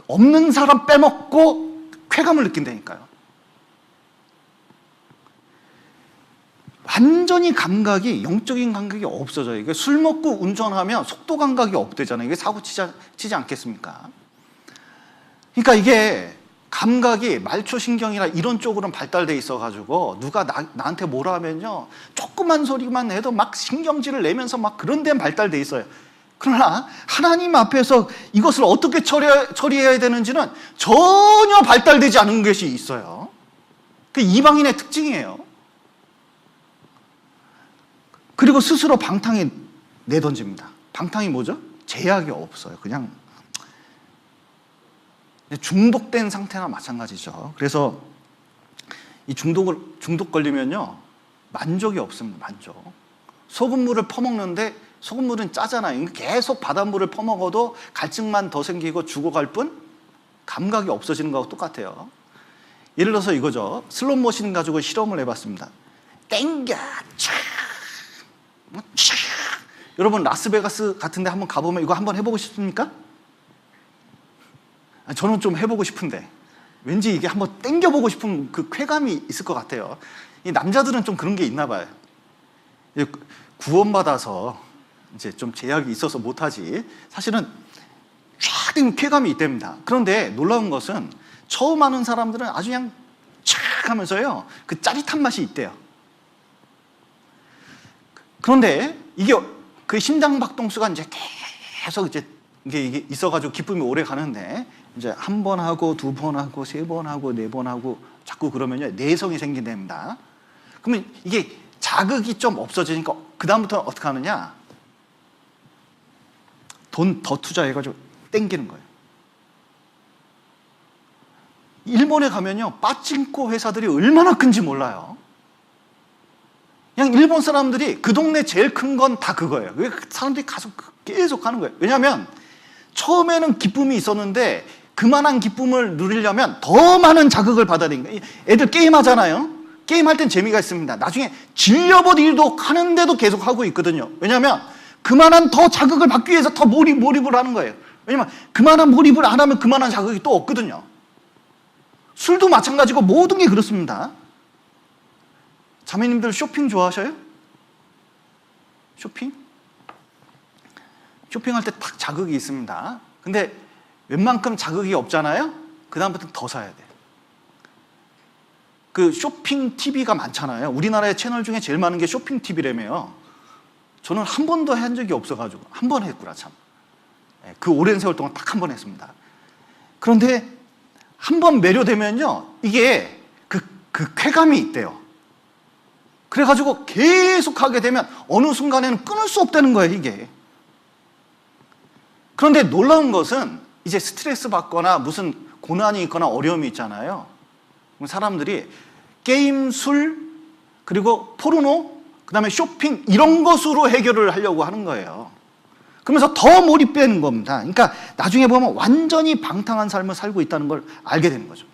없는 사람 빼먹고 쾌감을 느낀다니까요. 완전히 감각이, 영적인 감각이 없어져요. 이게 술 먹고 운전하면 속도 감각이 없대잖아요. 이게 사고 치지 않겠습니까? 그러니까 이게 감각이 말초신경이나 이런 쪽으로는 발달돼 있어가지고 누가 나한테 뭐라 하면요. 조그만 소리만 해도 막 신경질을 내면서 막 그런 데는 발달돼 있어요. 그러나 하나님 앞에서 이것을 어떻게 처리해야 되는지는 전혀 발달되지 않은 것이 있어요. 그 이방인의 특징이에요. 그리고 스스로 방탕에 내던집니다. 방탕이 뭐죠? 제약이 없어요. 그냥 중독된 상태나 마찬가지죠. 그래서 이 중독 걸리면요 만족이 없습니다. 만족. 소금물을 퍼먹는데 소금물은 짜잖아요. 계속 바닷물을 퍼먹어도 갈증만 더 생기고 죽어갈 뿐 감각이 없어지는 거하고 똑같아요. 예를 들어서 이거죠. 슬롯머신 가지고 실험을 해봤습니다. 땡겨 여러분 라스베가스 같은 데 한번 가보면 이거 한번 해보고 싶습니까? 저는 좀 해보고 싶은데 왠지 이게 한번 땡겨보고 싶은 그 쾌감이 있을 것 같아요. 이 남자들은 좀 그런 게 있나 봐요. 구원받아서 이제 좀 제약이 있어서 못하지 사실은 쫙 쾌감이 있답니다. 그런데 놀라운 것은 처음 하는 사람들은 아주 그냥 촥 하면서요, 그 짜릿한 맛이 있대요. 그런데 이게 그 심장 박동수가 이제 계속 이제 이게 있어가지고 기쁨이 오래 가는데, 이제 한 번 하고 두 번 하고 세 번 하고 네 번 하고 자꾸 그러면요, 내성이 생긴답니다. 그러면 이게 자극이 좀 없어지니까 그다음부터는 어떻게 하느냐, 돈 더 투자해가지고 땡기는 거예요. 일본에 가면요, 빠찡코 회사들이 얼마나 큰지 몰라요. 그냥 일본 사람들이 그 동네 제일 큰 건 다 그거예요. 왜 사람들이 가서 계속 하는 거예요? 왜냐하면 처음에는 기쁨이 있었는데 그만한 기쁨을 누리려면 더 많은 자극을 받아야 되니까. 애들 게임하잖아요. 게임할 땐 재미가 있습니다. 나중에 질려버리도 하는데도 계속 하고 있거든요. 왜냐하면 그만한 더 자극을 받기 위해서 더 몰입을 하는 거예요. 왜냐하면 그만한 몰입을 안 하면 그만한 자극이 또 없거든요. 술도 마찬가지고 모든 게 그렇습니다. 자매님들 쇼핑 좋아하셔요? 쇼핑할 때 딱 자극이 있습니다. 근데 웬만큼 자극이 없잖아요? 그 다음부터 더 사야 돼. 그 쇼핑 TV가 많잖아요. 우리나라의 채널 중에 제일 많은 게 쇼핑 TV라며요. 저는 한 번도 한 적이 없어가지고, 한 번 했구나, 참. 그 오랜 세월 동안 딱 한 번 했습니다. 그런데 한 번 매료되면요, 이게 그 쾌감이 있대요. 그래가지고 계속 하게 되면 어느 순간에는 끊을 수 없다는 거예요, 이게. 그런데 놀라운 것은 이제 스트레스 받거나 무슨 고난이 있거나 어려움이 있잖아요. 사람들이 게임, 술, 그리고 포르노, 그 다음에 쇼핑, 이런 것으로 해결을 하려고 하는 거예요. 그러면서 더 몰입되는 겁니다. 그러니까 나중에 보면 완전히 방탕한 삶을 살고 있다는 걸 알게 되는 거죠.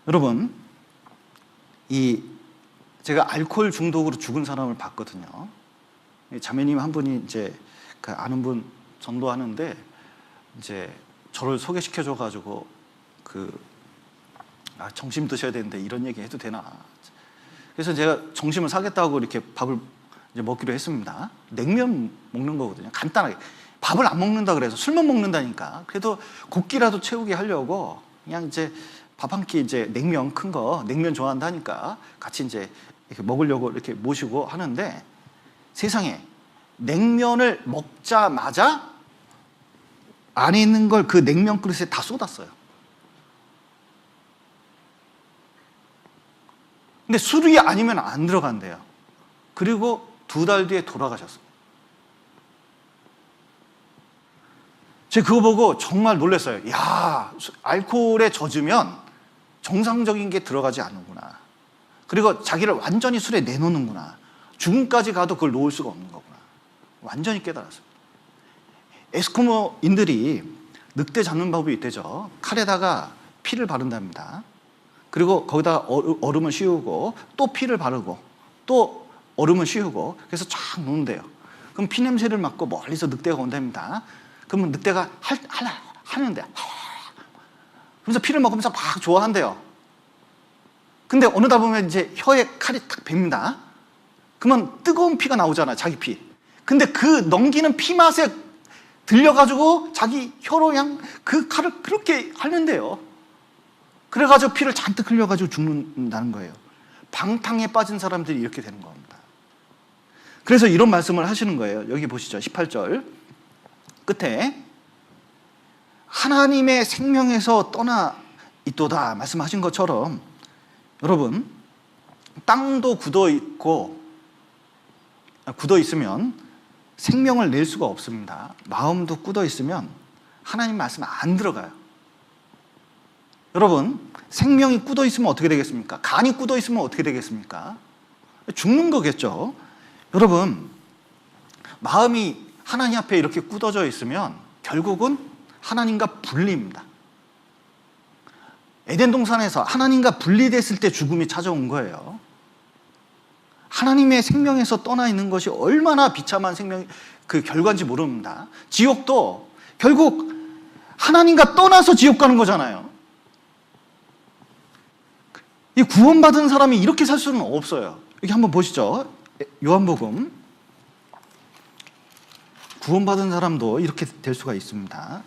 여러분, 제가 알코올 중독으로 죽은 사람을 봤거든요. 자매님 한 분이 이제 그 아는 분 전도하는데, 이제 저를 소개시켜줘가지고 점심 드셔야 되는데 이런 얘기 해도 되나? 그래서 제가 점심을 사겠다고 이렇게 밥을 이제 먹기로 했습니다. 냉면 먹는 거거든요. 간단하게. 밥을 안 먹는다 그래서 술만 먹는다니까. 그래도 고기라도 채우게 하려고 그냥 이제 밥 한 끼, 이제 냉면 큰 거, 냉면 좋아한다니까 같이 이제 이렇게 먹으려고 이렇게 모시고 하는데, 세상에 냉면을 먹자마자 안에 있는 걸 그 냉면 그릇에 다 쏟았어요. 근데 술이 아니면 안 들어간대요. 그리고 2달 뒤에 돌아가셨어요. 제가 그거 보고 정말 놀랐어요. 야, 알코올에 젖으면 정상적인 게 들어가지 않는구나. 그리고 자기를 완전히 술에 내놓는구나. 죽음까지 가도 그걸 놓을 수가 없는 거구나. 완전히 깨달았어요. 에스키모인들이 늑대 잡는 법이 있대죠. 칼에다가 피를 바른답니다. 그리고 거기다 얼음을 씌우고 또 피를 바르고 또 얼음을 씌우고, 그래서 쫙 놓는데요. 그럼 피 냄새를 맡고 멀리서 늑대가 온답니다. 그러면 늑대가 하는데, 그러면서 피를 먹으면서 막 좋아한대요. 근데 어느다 보면 이제 혀에 칼이 탁 뱉습니다. 그러면 뜨거운 피가 나오잖아요, 자기 피. 근데 그 넘기는 피 맛에 들려가지고 자기 혀로 그냥 그 칼을 그렇게 하는데요. 그래가지고 피를 잔뜩 흘려가지고 죽는다는 거예요. 방탕에 빠진 사람들이 이렇게 되는 겁니다. 그래서 이런 말씀을 하시는 거예요. 여기 보시죠. 18절 끝에 하나님의 생명에서 떠나 있도다 말씀하신 것처럼, 여러분, 땅도 굳어 있으면 생명을 낼 수가 없습니다. 마음도 굳어 있으면 하나님 말씀 안 들어가요. 여러분, 생명이 굳어 있으면 어떻게 되겠습니까? 간이 굳어 있으면 어떻게 되겠습니까? 죽는 거겠죠. 여러분, 마음이 하나님 앞에 이렇게 굳어져 있으면 결국은 하나님과 분리입니다. 에덴 동산에서 하나님과 분리됐을 때 죽음이 찾아온 거예요. 하나님의 생명에서 떠나 있는 것이 얼마나 비참한 그 결과인지 모릅니다. 지옥도 결국 하나님과 떠나서 지옥 가는 거잖아요. 이 구원받은 사람이 이렇게 살 수는 없어요. 여기 한번 보시죠. 요한복음. 구원받은 사람도 이렇게 될 수가 있습니다.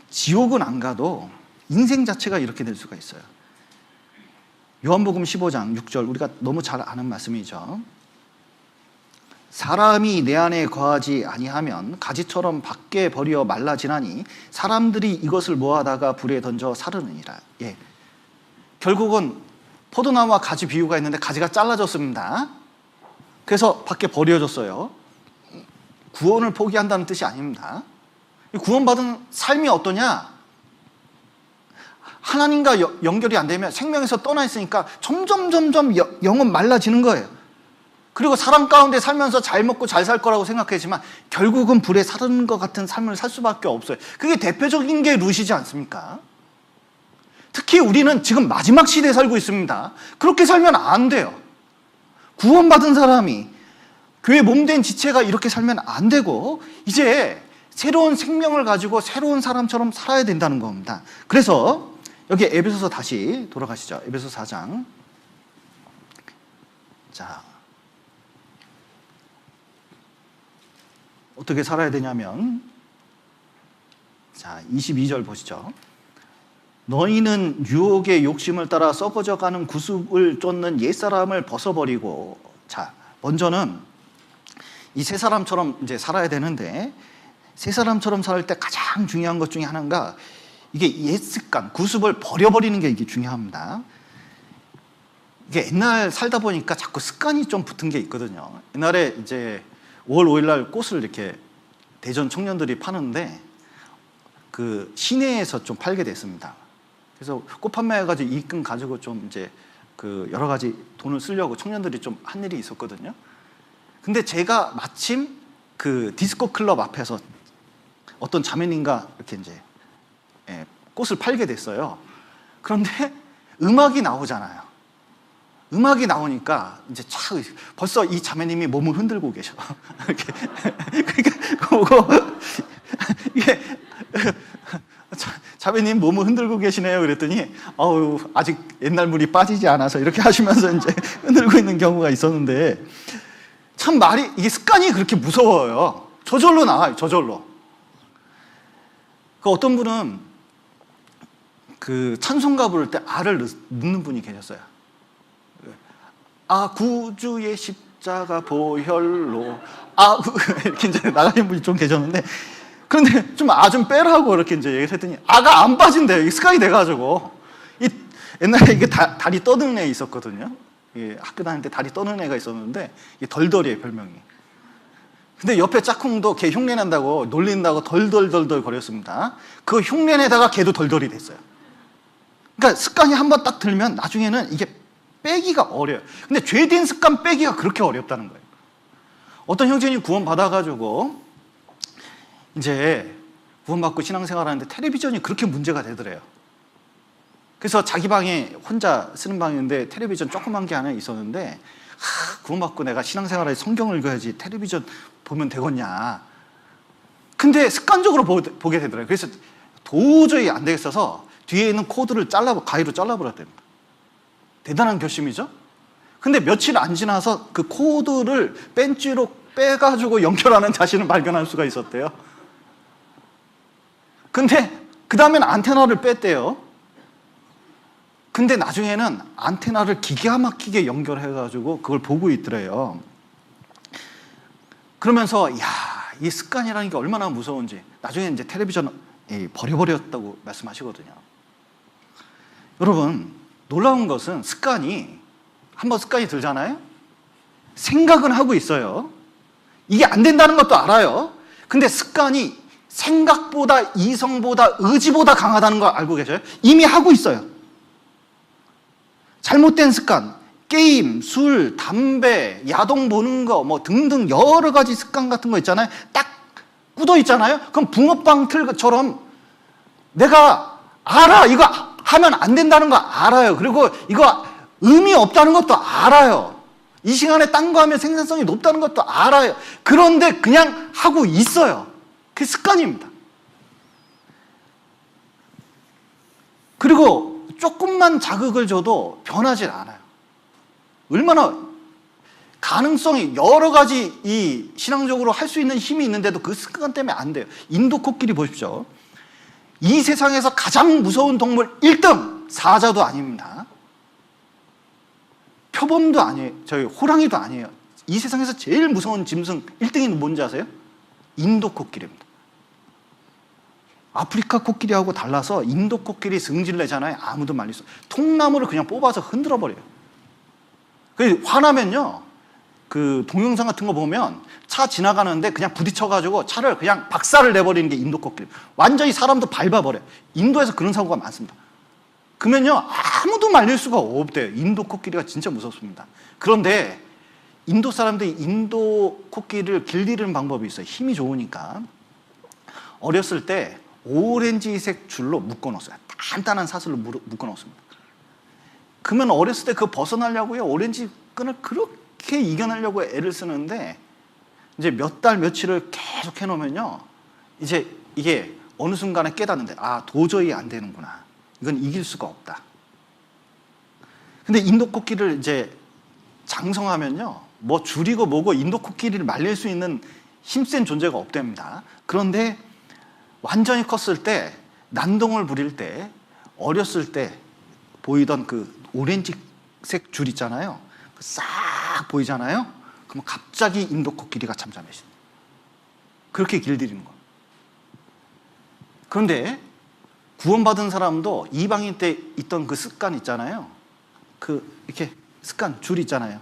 지옥은 안 가도 인생 자체가 이렇게 될 수가 있어요. 요한복음 15장 6절, 우리가 너무 잘 아는 말씀이죠. 사람이 내 안에 거하지 아니하면 가지처럼 밖에 버려 말라지나니 사람들이 이것을 모아다가 불에 던져 사르느니라. 예. 결국은 포도나무와 가지 비유가 있는데 가지가 잘라졌습니다. 그래서 밖에 버려졌어요. 구원을 포기한다는 뜻이 아닙니다. 구원받은 삶이 어떠냐? 하나님과 연결이 안 되면 생명에서 떠나 있으니까 점점 영은 말라지는 거예요. 그리고 사랑 가운데 살면서 잘 먹고 잘 살 거라고 생각했지만 결국은 불에 사르는 것 같은 삶을 살 수밖에 없어요. 그게 대표적인 게 룻이지 않습니까? 특히 우리는 지금 마지막 시대에 살고 있습니다. 그렇게 살면 안 돼요. 구원받은 사람이, 교회 몸된 지체가 이렇게 살면 안 되고 이제 새로운 생명을 가지고 새로운 사람처럼 살아야 된다는 겁니다. 그래서 여기 에베소서 다시 돌아가시죠. 에베소 4장. 자, 어떻게 살아야 되냐면, 자, 22절 보시죠. 너희는 유혹의 욕심을 따라 썩어져가는 구습을 쫓는 옛사람을 벗어버리고, 자, 먼저는 이 새 사람처럼 이제 살아야 되는데, 새 사람처럼 살 때 가장 중요한 것 중에 하나가 이게 옛 습관, 구습을 버려버리는 게 이게 중요합니다. 이게 옛날 살다 보니까 자꾸 습관이 좀 붙은 게 있거든요. 옛날에 이제 5월 5일 날 꽃을 이렇게 대전 청년들이 파는데 그 시내에서 좀 팔게 됐습니다. 그래서 꽃 판매해가지고 이익금 가지고 좀 이제 그 여러 가지 돈을 쓰려고 청년들이 좀 한 일이 있었거든요. 근데 제가 마침 그 디스코 클럽 앞에서 어떤 자매님과 이렇게 이제 꽃을 팔게 됐어요. 그런데 음악이 나오잖아요. 음악이 나오니까 이제 벌써 이 자매님이 몸을 흔들고 계셔. 이렇게 그러니까 그거 이게 자매님 몸을 흔들고 계시네요. 그랬더니 아직 옛날 물이 빠지지 않아서 이렇게 하시면서 이제 흔들고 있는 경우가 있었는데 참 말이 이게 습관이 그렇게 무서워요. 저절로 나와요. 저절로. 그 어떤 분은 그 찬송가 부를 때 아를 넣는 분이 계셨어요. 아 구주의 십자가 보혈로 이렇게 이제 나가는 분이 좀 계셨는데 그런데 좀 빼라고 이렇게 이제 얘기를 했더니 아가 안 빠진대요. 이게 습관이 돼가지고 옛날에 이게 다리 떠는 애 있었거든요. 학교 다닐 때 다리 떠는 애가 있었는데 이게 덜덜이에요 별명이. 근데 옆에 짝꿍도 걔 흉내 난다고 놀린다고 덜덜덜덜 거렸습니다. 그 흉내내다가 걔도 덜덜이 됐어요. 그러니까 습관이 한번 딱 들면 나중에는 이게 빼기가 어려워요. 근데 죄된 습관 빼기가 그렇게 어렵다는 거예요. 어떤 형제님 구원 받아가지고 이제 구원받고 신앙생활하는데 텔레비전이 그렇게 문제가 되더래요. 그래서 자기 방에 혼자 쓰는 방인데 텔레비전 조그만 게 하나 있었는데 구원받고 내가 신앙생활에 성경을 읽어야지 텔레비전 보면 되겠냐. 근데 습관적으로 보게 되더라고요. 그래서 도저히 안 되겠어서 뒤에 있는 코드를 가위로 잘라버렸답니다. 대단한 결심이죠? 근데 며칠 안 지나서 그 코드를 벤치로 빼가지고 연결하는 자신을 발견할 수가 있었대요. 근데 그 다음엔 안테나를 뺐대요. 근데 나중에는 안테나를 기가 막히게 연결해가지고 그걸 보고 있더래요. 그러면서 이 습관이라는 게 얼마나 무서운지 나중에 이제 텔레비전 버려버렸다고 말씀하시거든요. 여러분 놀라운 것은 한번 습관이 들잖아요. 생각은 하고 있어요. 이게 안 된다는 것도 알아요. 근데 습관이 생각보다 이성보다 의지보다 강하다는 걸 알고 계셔요? 이미 하고 있어요. 잘못된 습관, 게임, 술, 담배, 야동 보는 거 뭐 등등 여러 가지 습관 같은 거 있잖아요. 딱 굳어 있잖아요. 그럼 붕어빵 틀처럼 내가 알아. 이거 하면 안 된다는 거 알아요. 그리고 이거 의미 없다는 것도 알아요. 이 시간에 딴 거 하면 생산성이 높다는 것도 알아요. 그런데 그냥 하고 있어요. 그게 습관입니다. 그리고 조금만 자극을 줘도 변하질 않아요. 얼마나 가능성이 여러 가지 이 신앙적으로 할 수 있는 힘이 있는데도 그 습관 때문에 안 돼요. 인도 코끼리 보십시오. 이 세상에서 가장 무서운 동물 1등 사자도 아닙니다. 표범도 아니에요. 저희 호랑이도 아니에요. 이 세상에서 제일 무서운 짐승 1등이 뭔지 아세요? 인도 코끼리입니다. 아프리카 코끼리하고 달라서 인도 코끼리 승질내잖아요. 아무도 말릴 수 없어요. 통나무를 그냥 뽑아서 흔들어 버려요. 화나면요, 그 동영상 같은 거 보면 차 지나가는데 그냥 부딪혀가지고 차를 그냥 박살을 내버리는 게 인도 코끼리. 완전히 사람도 밟아버려요. 인도에서 그런 사고가 많습니다. 그러면요, 아무도 말릴 수가 없대요. 인도 코끼리가 진짜 무섭습니다. 그런데 인도 사람들이 인도 코끼리를 길들이는 방법이 있어요. 힘이 좋으니까. 어렸을 때 오렌지색 줄로 묶어놓았어요. 단단한 사슬로 묶어놓습니다. 그러면 어렸을 때 그거 벗어나려고요, 오렌지 끈을 그렇게 이겨내려고 애를 쓰는데, 이제 몇 달 며칠을 계속 해놓으면요, 이제 이게 어느 순간에 깨닫는데, 아, 도저히 안 되는구나. 이건 이길 수가 없다. 근데 인도 코끼리를 이제 장성하면요, 뭐 줄이고 뭐고 인도 코끼리를 말릴 수 있는 힘센 존재가 없답니다. 그런데 완전히 컸을 때, 난동을 부릴 때, 어렸을 때 보이던 그 오렌지색 줄 있잖아요. 싹 보이잖아요. 그럼 갑자기 인도 코끼리가 잠잠해집니다. 그렇게 길들이는 거예요. 그런데 구원받은 사람도 이방인 때 있던 그 습관 있잖아요. 그 이렇게 습관, 줄 있잖아요.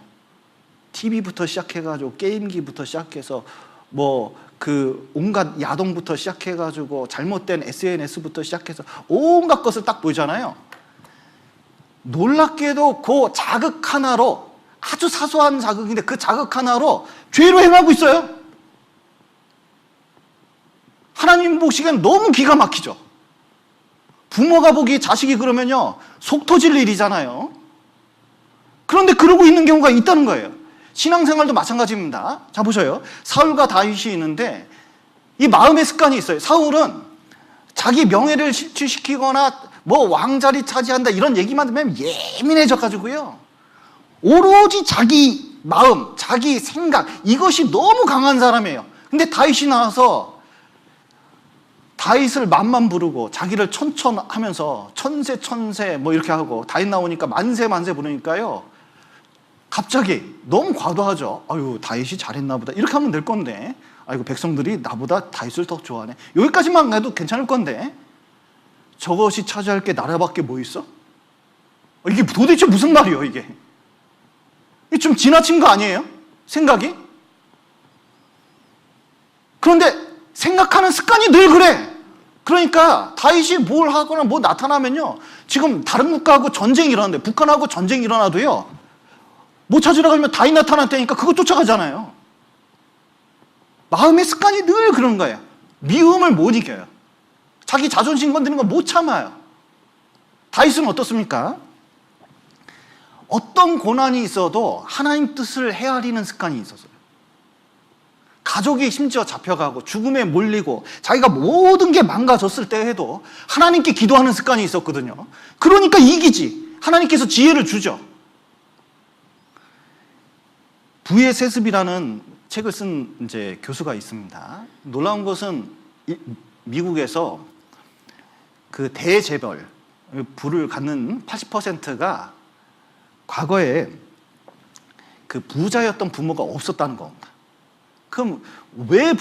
TV부터 시작해가지고 게임기부터 시작해서 뭐 그 온갖 야동부터 시작해가지고 잘못된 SNS부터 시작해서 온갖 것을 딱 보이잖아요. 놀랍게도 그 자극 하나로, 아주 사소한 자극인데 그 자극 하나로 죄로 행하고 있어요. 하나님 보시기엔 너무 기가 막히죠. 부모가 보기 자식이 그러면요, 속 터질 일이잖아요. 그런데 그러고 있는 경우가 있다는 거예요. 신앙생활도 마찬가지입니다. 자, 보셔요. 사울과 다윗이 있는데 이 마음의 습관이 있어요. 사울은 자기 명예를 실추시키거나 뭐 왕자리 차지한다 이런 얘기만 들으면 예민해져가지고요, 오로지 자기 마음, 자기 생각, 이것이 너무 강한 사람이에요. 근데 다윗이 나와서 다윗을 만만 부르고 자기를 천천하면서 천세 천세 뭐 이렇게 하고, 다윗 나오니까 만세 만세 부르니까요, 갑자기 너무 과도하죠. 아유, 다윗이 잘했나 보다 이렇게 하면 될 건데, 아이고, 백성들이 나보다 다윗을 더 좋아하네, 여기까지만 해도 괜찮을 건데, 저것이 차지할 게 나라밖에 뭐 있어? 이게 도대체 무슨 말이에요, 이게? 이게 좀 지나친 거 아니에요? 생각이? 그런데 생각하는 습관이 늘 그래. 그러니까 다윗이 뭘 하거나 뭐 나타나면요, 지금 다른 국가하고 전쟁이 일어나는데, 북한하고 전쟁이 일어나도요, 뭐 찾으러 가면 다윗 나타났다니까 그거 쫓아가잖아요. 마음의 습관이 늘 그런 거예요. 미움을 못 이겨요. 자기 자존심 건드리는 거 못 참아요. 다윗은 어떻습니까? 어떤 고난이 있어도 하나님 뜻을 헤아리는 습관이 있었어요. 가족이 심지어 잡혀가고 죽음에 몰리고 자기가 모든 게 망가졌을 때 해도 하나님께 기도하는 습관이 있었거든요. 그러니까 이기지. 하나님께서 지혜를 주죠. 부의 세습이라는 책을 쓴 이제 교수가 있습니다. 놀라운 것은 미국에서 그 대재벌, 부를 갖는 80%가 과거에 그 부자였던 부모가 없었다는 겁니다. 그럼 왜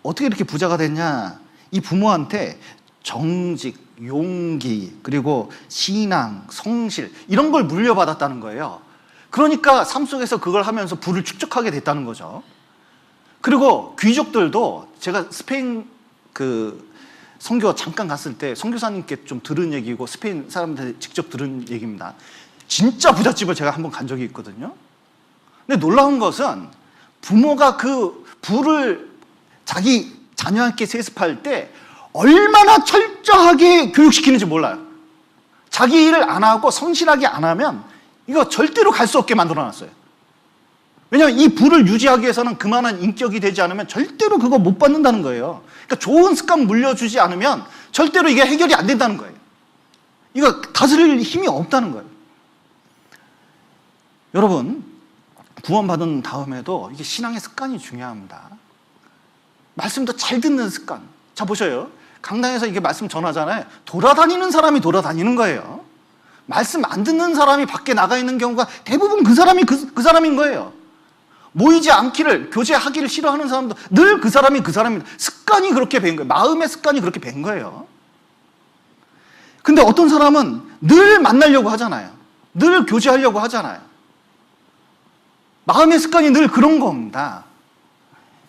어떻게 이렇게 부자가 됐냐? 이 부모한테 정직, 용기, 그리고 신앙, 성실 이런 걸 물려받았다는 거예요. 그러니까 삶 속에서 그걸 하면서 부를 축적하게 됐다는 거죠. 그리고 귀족들도, 제가 스페인 그 선교 잠깐 갔을 때 선교사님께 좀 들은 얘기고 스페인 사람들한테 직접 들은 얘기입니다. 진짜 부잣집을 제가 한번 간 적이 있거든요. 근데 놀라운 것은 부모가 그 부를 자기 자녀한테 세습할 때 얼마나 철저하게 교육시키는지 몰라요. 자기 일을 안 하고 성실하게 안 하면 이거 절대로 갈 수 없게 만들어놨어요. 왜냐하면 이 부를 유지하기 위해서는 그만한 인격이 되지 않으면 절대로 그거 못 받는다는 거예요. 그러니까 좋은 습관 물려주지 않으면 절대로 이게 해결이 안 된다는 거예요. 이거 다스릴 힘이 없다는 거예요. 여러분, 구원받은 다음에도 이게 신앙의 습관이 중요합니다. 말씀도 잘 듣는 습관. 자, 보셔요. 강당에서 이게 말씀 전하잖아요. 돌아다니는 사람이 돌아다니는 거예요. 말씀 안 듣는 사람이 밖에 나가 있는 경우가 대부분 그 사람이 그 사람인 거예요. 모이지 않기를, 교제하기를 싫어하는 사람도 늘 그 사람입니다. 습관이 그렇게 된 거예요. 마음의 습관이 그렇게 된 거예요. 근데 어떤 사람은 늘 만나려고 하잖아요. 늘 교제하려고 하잖아요. 마음의 습관이 늘 그런 겁니다.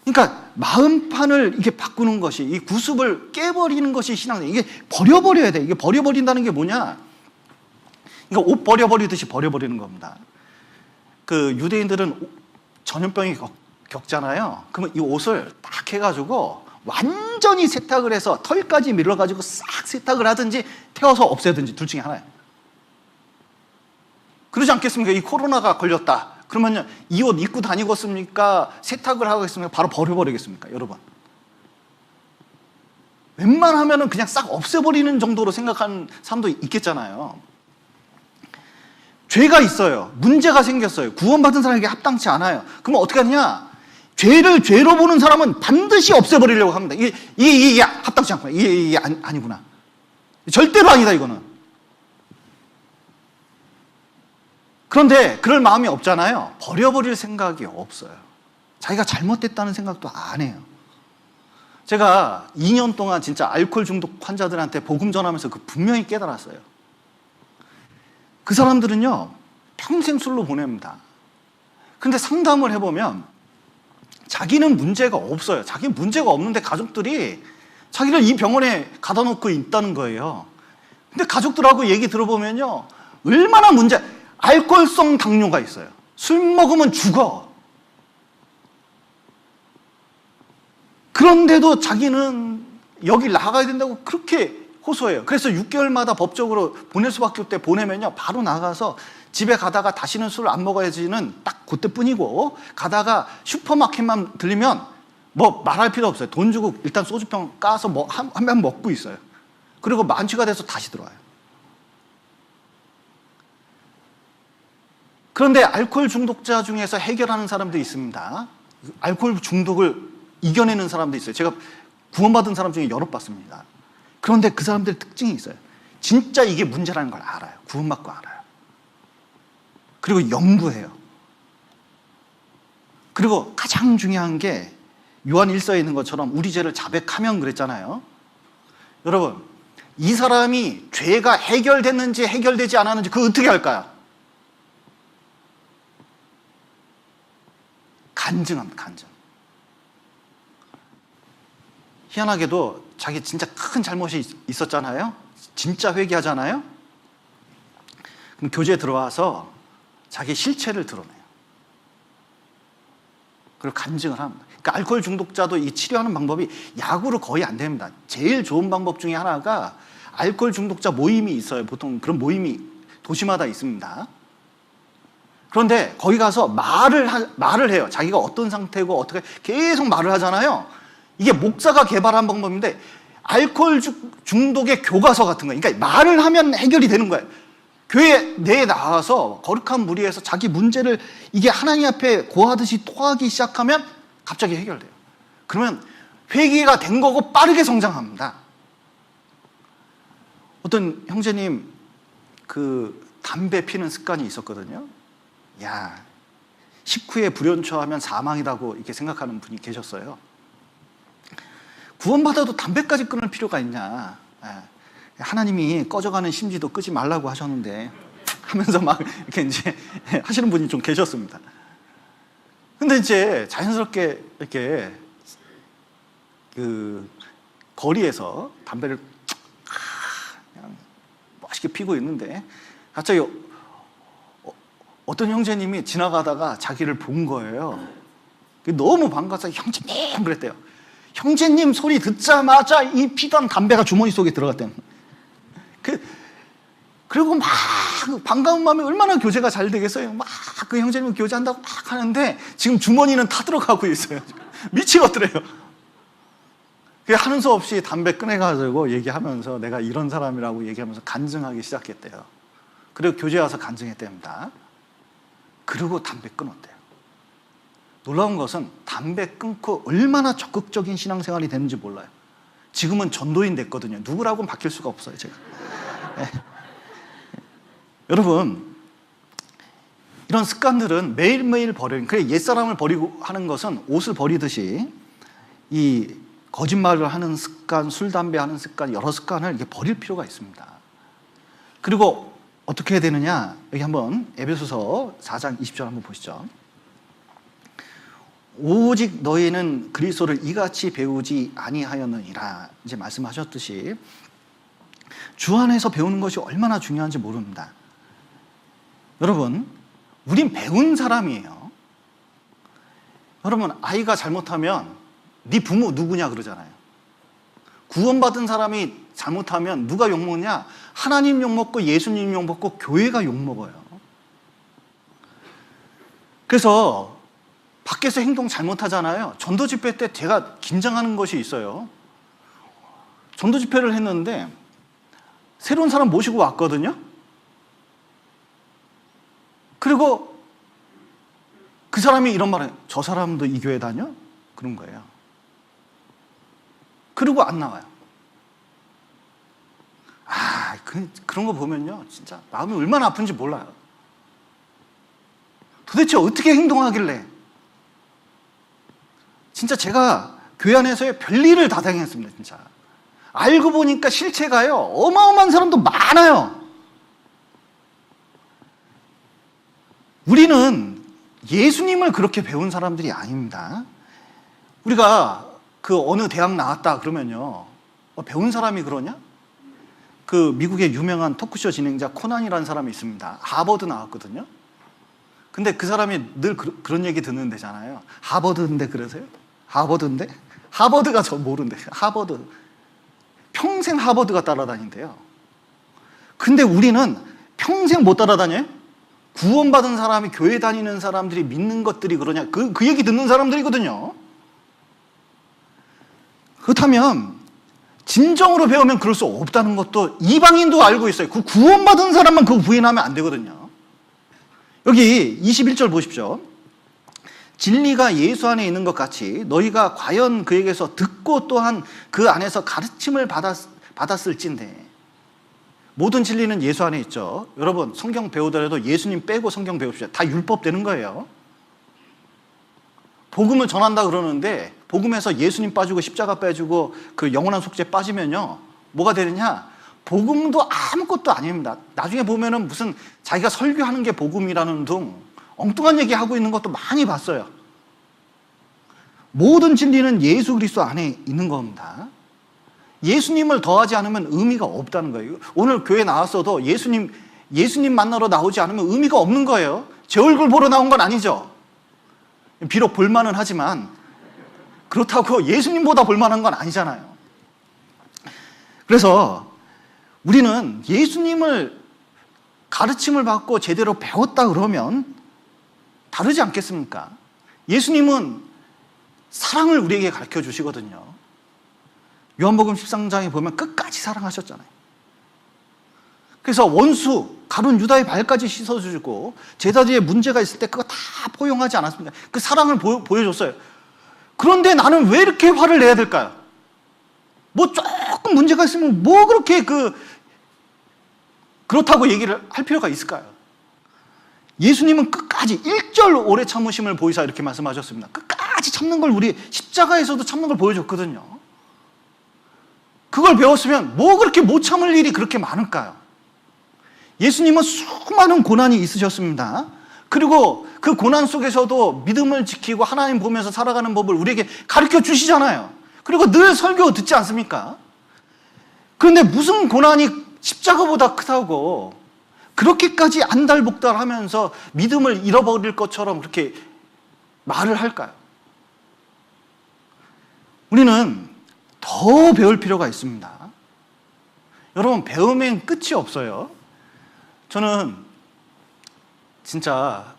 그러니까 마음판을 이렇게 바꾸는 것이, 이 구습을 깨버리는 것이 신앙생활. 이게 버려버려야 돼. 이게 버려버린다는 게 뭐냐? 그러니까 옷 버려버리듯이 버려버리는 겁니다. 그 유대인들은 전염병이 겪잖아요. 그러면 이 옷을 딱 해가지고 완전히 세탁을 해서 털까지 밀어가지고 싹 세탁을 하든지 태워서 없애든지 둘 중에 하나예요. 그러지 않겠습니까? 이 코로나가 걸렸다. 그러면요, 이 옷 입고 다니겠습니까? 세탁을 하겠습니까? 바로 버려버리겠습니까? 여러분. 웬만하면은 그냥 싹 없애버리는 정도로 생각하는 사람도 있겠잖아요. 죄가 있어요. 문제가 생겼어요. 구원받은 사람에게 합당치 않아요. 그러면 어떻게 하느냐? 죄를 죄로 보는 사람은 반드시 없애버리려고 합니다. 이게 합당치 않구나. 이게 아니구나. 절대로 아니다, 이거는. 그런데 그럴 마음이 없잖아요. 버려버릴 생각이 없어요. 자기가 잘못됐다는 생각도 안 해요. 제가 2년 동안 진짜 알코올 중독 환자들한테 복음 전하면서 그 분명히 깨달았어요. 그 사람들은요, 평생 술로 보냅니다. 근데 상담을 해보면 자기는 문제가 없어요. 자기는 문제가 없는데 가족들이 자기를 이 병원에 가다 놓고 있다는 거예요. 근데 가족들하고 얘기 들어보면요, 얼마나 알코올성 당뇨가 있어요. 술 먹으면 죽어. 그런데도 자기는 여기 나가야 된다고 그렇게 호소해요. 그래서 6개월마다 법적으로 보낼 수밖에 없대. 보내면요, 바로 나가서 집에 가다가 다시는 술을 안 먹어야지는 딱 그때뿐이고, 가다가 슈퍼마켓만 들리면 뭐 말할 필요 없어요. 돈 주고 일단 소주병 까서 한 병 먹고 있어요. 그리고 만취가 돼서 다시 들어와요. 그런데 알코올 중독자 중에서 해결하는 사람도 있습니다. 알코올 중독을 이겨내는 사람도 있어요. 제가 구원받은 사람 중에 여럿 봤습니다. 그런데 그 사람들의 특징이 있어요. 진짜 이게 문제라는 걸 알아요. 구원받고 알아요. 그리고 연구해요. 그리고 가장 중요한 게 요한 1서에 있는 것처럼 우리 죄를 자백하면 그랬잖아요. 여러분, 이 사람이 죄가 해결됐는지 해결되지 않았는지 그거 어떻게 할까요? 간증합니다. 간증. 희한하게도 자기 진짜 큰 잘못이 있었잖아요. 진짜 회개하잖아요. 그럼 교제에 들어와서 자기 실체를 드러내요. 그리고 간증을 합니다. 그러니까 알코올 중독자도 이 치료하는 방법이 약으로 거의 안 됩니다. 제일 좋은 방법 중에 하나가 알코올 중독자 모임이 있어요. 보통 그런 모임이 도시마다 있습니다. 그런데 거기 가서 말을 해요. 자기가 어떤 상태고 어떻게 계속 말을 하잖아요. 이게 목사가 개발한 방법인데 알코올 중독의 교과서 같은 거예요. 그러니까 말을 하면 해결이 되는 거예요. 교회 내에 나와서 거룩한 무리에서 자기 문제를 이게 하나님 앞에 고하듯이 토하기 시작하면 갑자기 해결돼요. 그러면 회개가 된 거고 빠르게 성장합니다. 어떤 형제님 그 담배 피는 습관이 있었거든요. 야, 식후에 불연초하면 사망이라고 이렇게 생각하는 분이 계셨어요. 구원받아도 담배까지 끊을 필요가 있냐. 하나님이 꺼져가는 심지도 끄지 말라고 하셨는데 하면서 막 이렇게 이제 하시는 분이 좀 계셨습니다. 근데 이제 자연스럽게 이렇게 그 거리에서 담배를 그냥 멋있게 피고 있는데 갑자기 어떤 형제님이 지나가다가 자기를 본 거예요. 너무 반가워서 형제님 그랬대요. 형제님 소리 듣자마자 이 피던 담배가 주머니 속에 들어갔대요. 그리고 막 반가운 마음에 얼마나 교제가 잘 되겠어요. 막 그 형제님 교제한다고 막 하는데 지금 주머니는 타들어가고 있어요. 미치겠더래요. 하는 수 없이 담배 꺼내가지고 얘기하면서 내가 이런 사람이라고 얘기하면서 간증하기 시작했대요. 그리고 교제 와서 간증했답니다. 그리고 담배 끊었대요. 놀라운 것은 담배 끊고 얼마나 적극적인 신앙생활이 되는지 몰라요. 지금은 전도인 됐거든요. 누구라고는 바뀔 수가 없어요, 제가. 네. 여러분, 이런 습관들은 매일매일 버리는, 그래, 옛사람을 버리고 하는 것은 옷을 버리듯이 이 거짓말을 하는 습관, 술, 담배 하는 습관, 여러 습관을 이게 버릴 필요가 있습니다. 그리고 어떻게 해야 되느냐? 여기 한번 에베소서 4장 20절 한번 보시죠. 오직 너희는 그리스도를 이같이 배우지 아니하였느니라, 이제 말씀하셨듯이 주 안에서 배우는 것이 얼마나 중요한지 모릅니다. 여러분, 우린 배운 사람이에요. 여러분, 아이가 잘못하면 네 부모 누구냐 그러잖아요. 구원받은 사람이 잘못하면 누가 욕먹냐? 하나님 욕먹고 예수님 욕먹고 교회가 욕먹어요. 그래서 밖에서 행동 잘못하잖아요. 전도 집회 때 제가 긴장하는 것이 있어요. 전도 집회를 했는데 새로운 사람 모시고 왔거든요. 그리고 그 사람이 이런 말을 해요. 저 사람도 이 교회 다녀? 그런 거예요. 그리고 안 나와요. 그런 거 보면요, 진짜 마음이 얼마나 아픈지 몰라요. 도대체 어떻게 행동하길래. 진짜 제가 교회 안에서의 별일을 다 당했습니다, 진짜. 알고 보니까 실체가요, 어마어마한 사람도 많아요. 우리는 예수님을 그렇게 배운 사람들이 아닙니다. 우리가 그 어느 대학 나왔다 그러면요, 배운 사람이 그러냐? 그 미국의 유명한 토크쇼 진행자 코난이라는 사람이 있습니다. 하버드 나왔거든요. 근데 그 사람이 늘 그런 얘기 듣는 데잖아요. 하버드인데 그러세요? 하버드인데? 하버드가 저 모른대. 하버드. 평생 하버드가 따라다닌대요. 근데 우리는 평생 못 따라다녀요? 구원받은 사람이, 교회 다니는 사람들이 믿는 것들이 그러냐? 그 얘기 듣는 사람들이거든요. 그렇다면 진정으로 배우면 그럴 수 없다는 것도 이방인도 알고 있어요. 그 구원받은 사람만 그거 부인하면 안 되거든요. 여기 21절 보십시오. 진리가 예수 안에 있는 것 같이 너희가 과연 그에게서 듣고 또한 그 안에서 가르침을 받았을진데. 모든 진리는 예수 안에 있죠. 여러분, 성경 배우더라도 예수님 빼고 성경 배웁시다. 다 율법 되는 거예요. 복음을 전한다 그러는데 복음에서 예수님 빠지고 십자가 빼주고 그 영원한 속죄 빠지면요, 뭐가 되느냐? 복음도 아무것도 아닙니다. 나중에 보면은 무슨 자기가 설교하는 게 복음이라는 둥 엉뚱한 얘기 하고 있는 것도 많이 봤어요. 모든 진리는 예수 그리스도 안에 있는 겁니다. 예수님을 더하지 않으면 의미가 없다는 거예요. 오늘 교회 나왔어도 예수님 만나러 나오지 않으면 의미가 없는 거예요. 제 얼굴 보러 나온 건 아니죠. 비록 볼만은 하지만 그렇다고 예수님보다 볼만한 건 아니잖아요. 그래서 우리는 예수님을 가르침을 받고 제대로 배웠다 그러면 다르지 않겠습니까? 예수님은 사랑을 우리에게 가르쳐 주시거든요. 요한복음 13장에 보면 끝까지 사랑하셨잖아요. 그래서 원수, 가룟 유다의 발까지 씻어주고 제자 뒤에 문제가 있을 때 그거 다 포용하지 않았습니까? 그 사랑을 보여줬어요. 그런데 나는 왜 이렇게 화를 내야 될까요? 뭐 조금 문제가 있으면 뭐 그렇게 그렇다고 얘기를 할 필요가 있을까요? 예수님은 끝까지 1절 오래 참으심을 보이사 이렇게 말씀하셨습니다. 끝까지 참는 걸 우리 십자가에서도 참는 걸 보여줬거든요. 그걸 배웠으면 뭐 그렇게 못 참을 일이 그렇게 많을까요? 예수님은 수많은 고난이 있으셨습니다. 그리고 그 고난 속에서도 믿음을 지키고 하나님 보면서 살아가는 법을 우리에게 가르쳐 주시잖아요. 그리고 늘 설교 듣지 않습니까? 그런데 무슨 고난이 십자가보다 크다고 그렇게까지 안달복달하면서 믿음을 잃어버릴 것처럼 그렇게 말을 할까요? 우리는 더 배울 필요가 있습니다. 여러분, 배움엔 끝이 없어요. 저는 진짜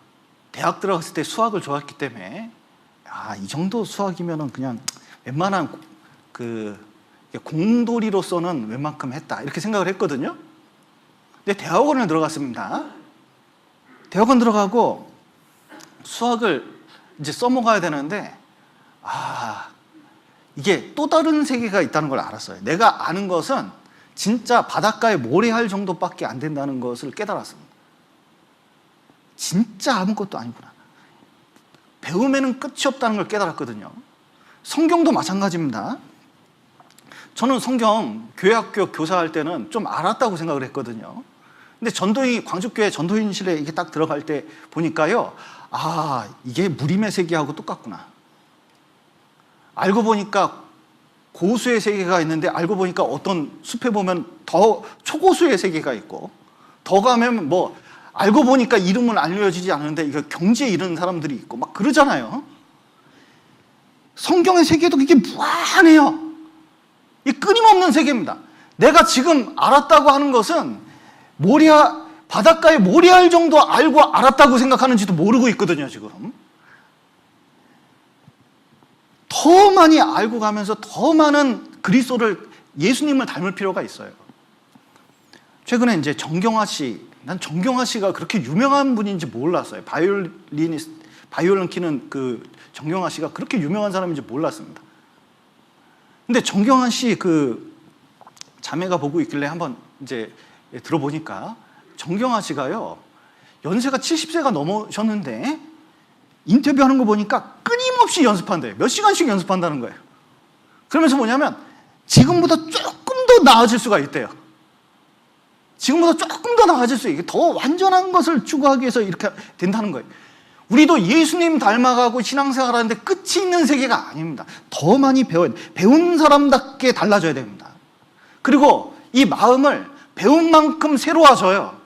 대학 들어갔을 때 수학을 좋아했기 때문에 이 정도 수학이면은 그냥 웬만한 공돌이로서는 웬만큼 했다 이렇게 생각을 했거든요. 근데 대학원을 들어갔습니다. 대학원 들어가고 수학을 이제 써먹어야 되는데 이게 또 다른 세계가 있다는 걸 알았어요. 내가 아는 것은 진짜 바닷가에 모래알 정도밖에 안 된다는 것을 깨달았습니다. 진짜 아무것도 아니구나. 배움에는 끝이 없다는 걸 깨달았거든요. 성경도 마찬가지입니다. 저는 성경 교회학교 교사할 때는 좀 알았다고 생각을 했거든요. 근데 광주교회 전도인실에 이게 딱 들어갈 때 보니까요, 아, 이게 무림의 세계하고 똑같구나. 알고 보니까 고수의 세계가 있는데, 알고 보니까 어떤 숲에 보면 더 초고수의 세계가 있고, 더 가면 뭐 알고 보니까 이름은 알려지지 않는데 이거 경지에 이르는 사람들이 있고 막 그러잖아요. 성경의 세계도 이게 무한해요. 이 끊임없는 세계입니다. 내가 지금 알았다고 하는 것은 바닷가에 모래알 정도 알고 알았다고 생각하는지도 모르고 있거든요, 지금. 더 많이 알고 가면서 더 많은 예수님을 닮을 필요가 있어요. 최근에 이제 정경화 씨, 난 정경화 씨가 그렇게 유명한 분인지 몰랐어요. 바이올린 키는 그 정경화 씨가 그렇게 유명한 사람인지 몰랐습니다. 근데 정경화 씨 그 자매가 보고 있길래 한번 이제 들어보니까 정경화 씨가요, 연세가 70세가 넘으셨는데 인터뷰하는 거 보니까 끊임없이 연습한대요. 몇 시간씩 연습한다는 거예요. 그러면서 뭐냐면 지금보다 조금 더 나아질 수가 있대요. 지금보다 조금 더 나아질 수 있게 더 완전한 것을 추구하기 위해서 이렇게 된다는 거예요. 우리도 예수님 닮아가고 신앙생활 하는데 끝이 있는 세계가 아닙니다. 더 많이 배운 사람답게 달라져야 됩니다. 그리고 이 마음을 배운 만큼 새로워져요.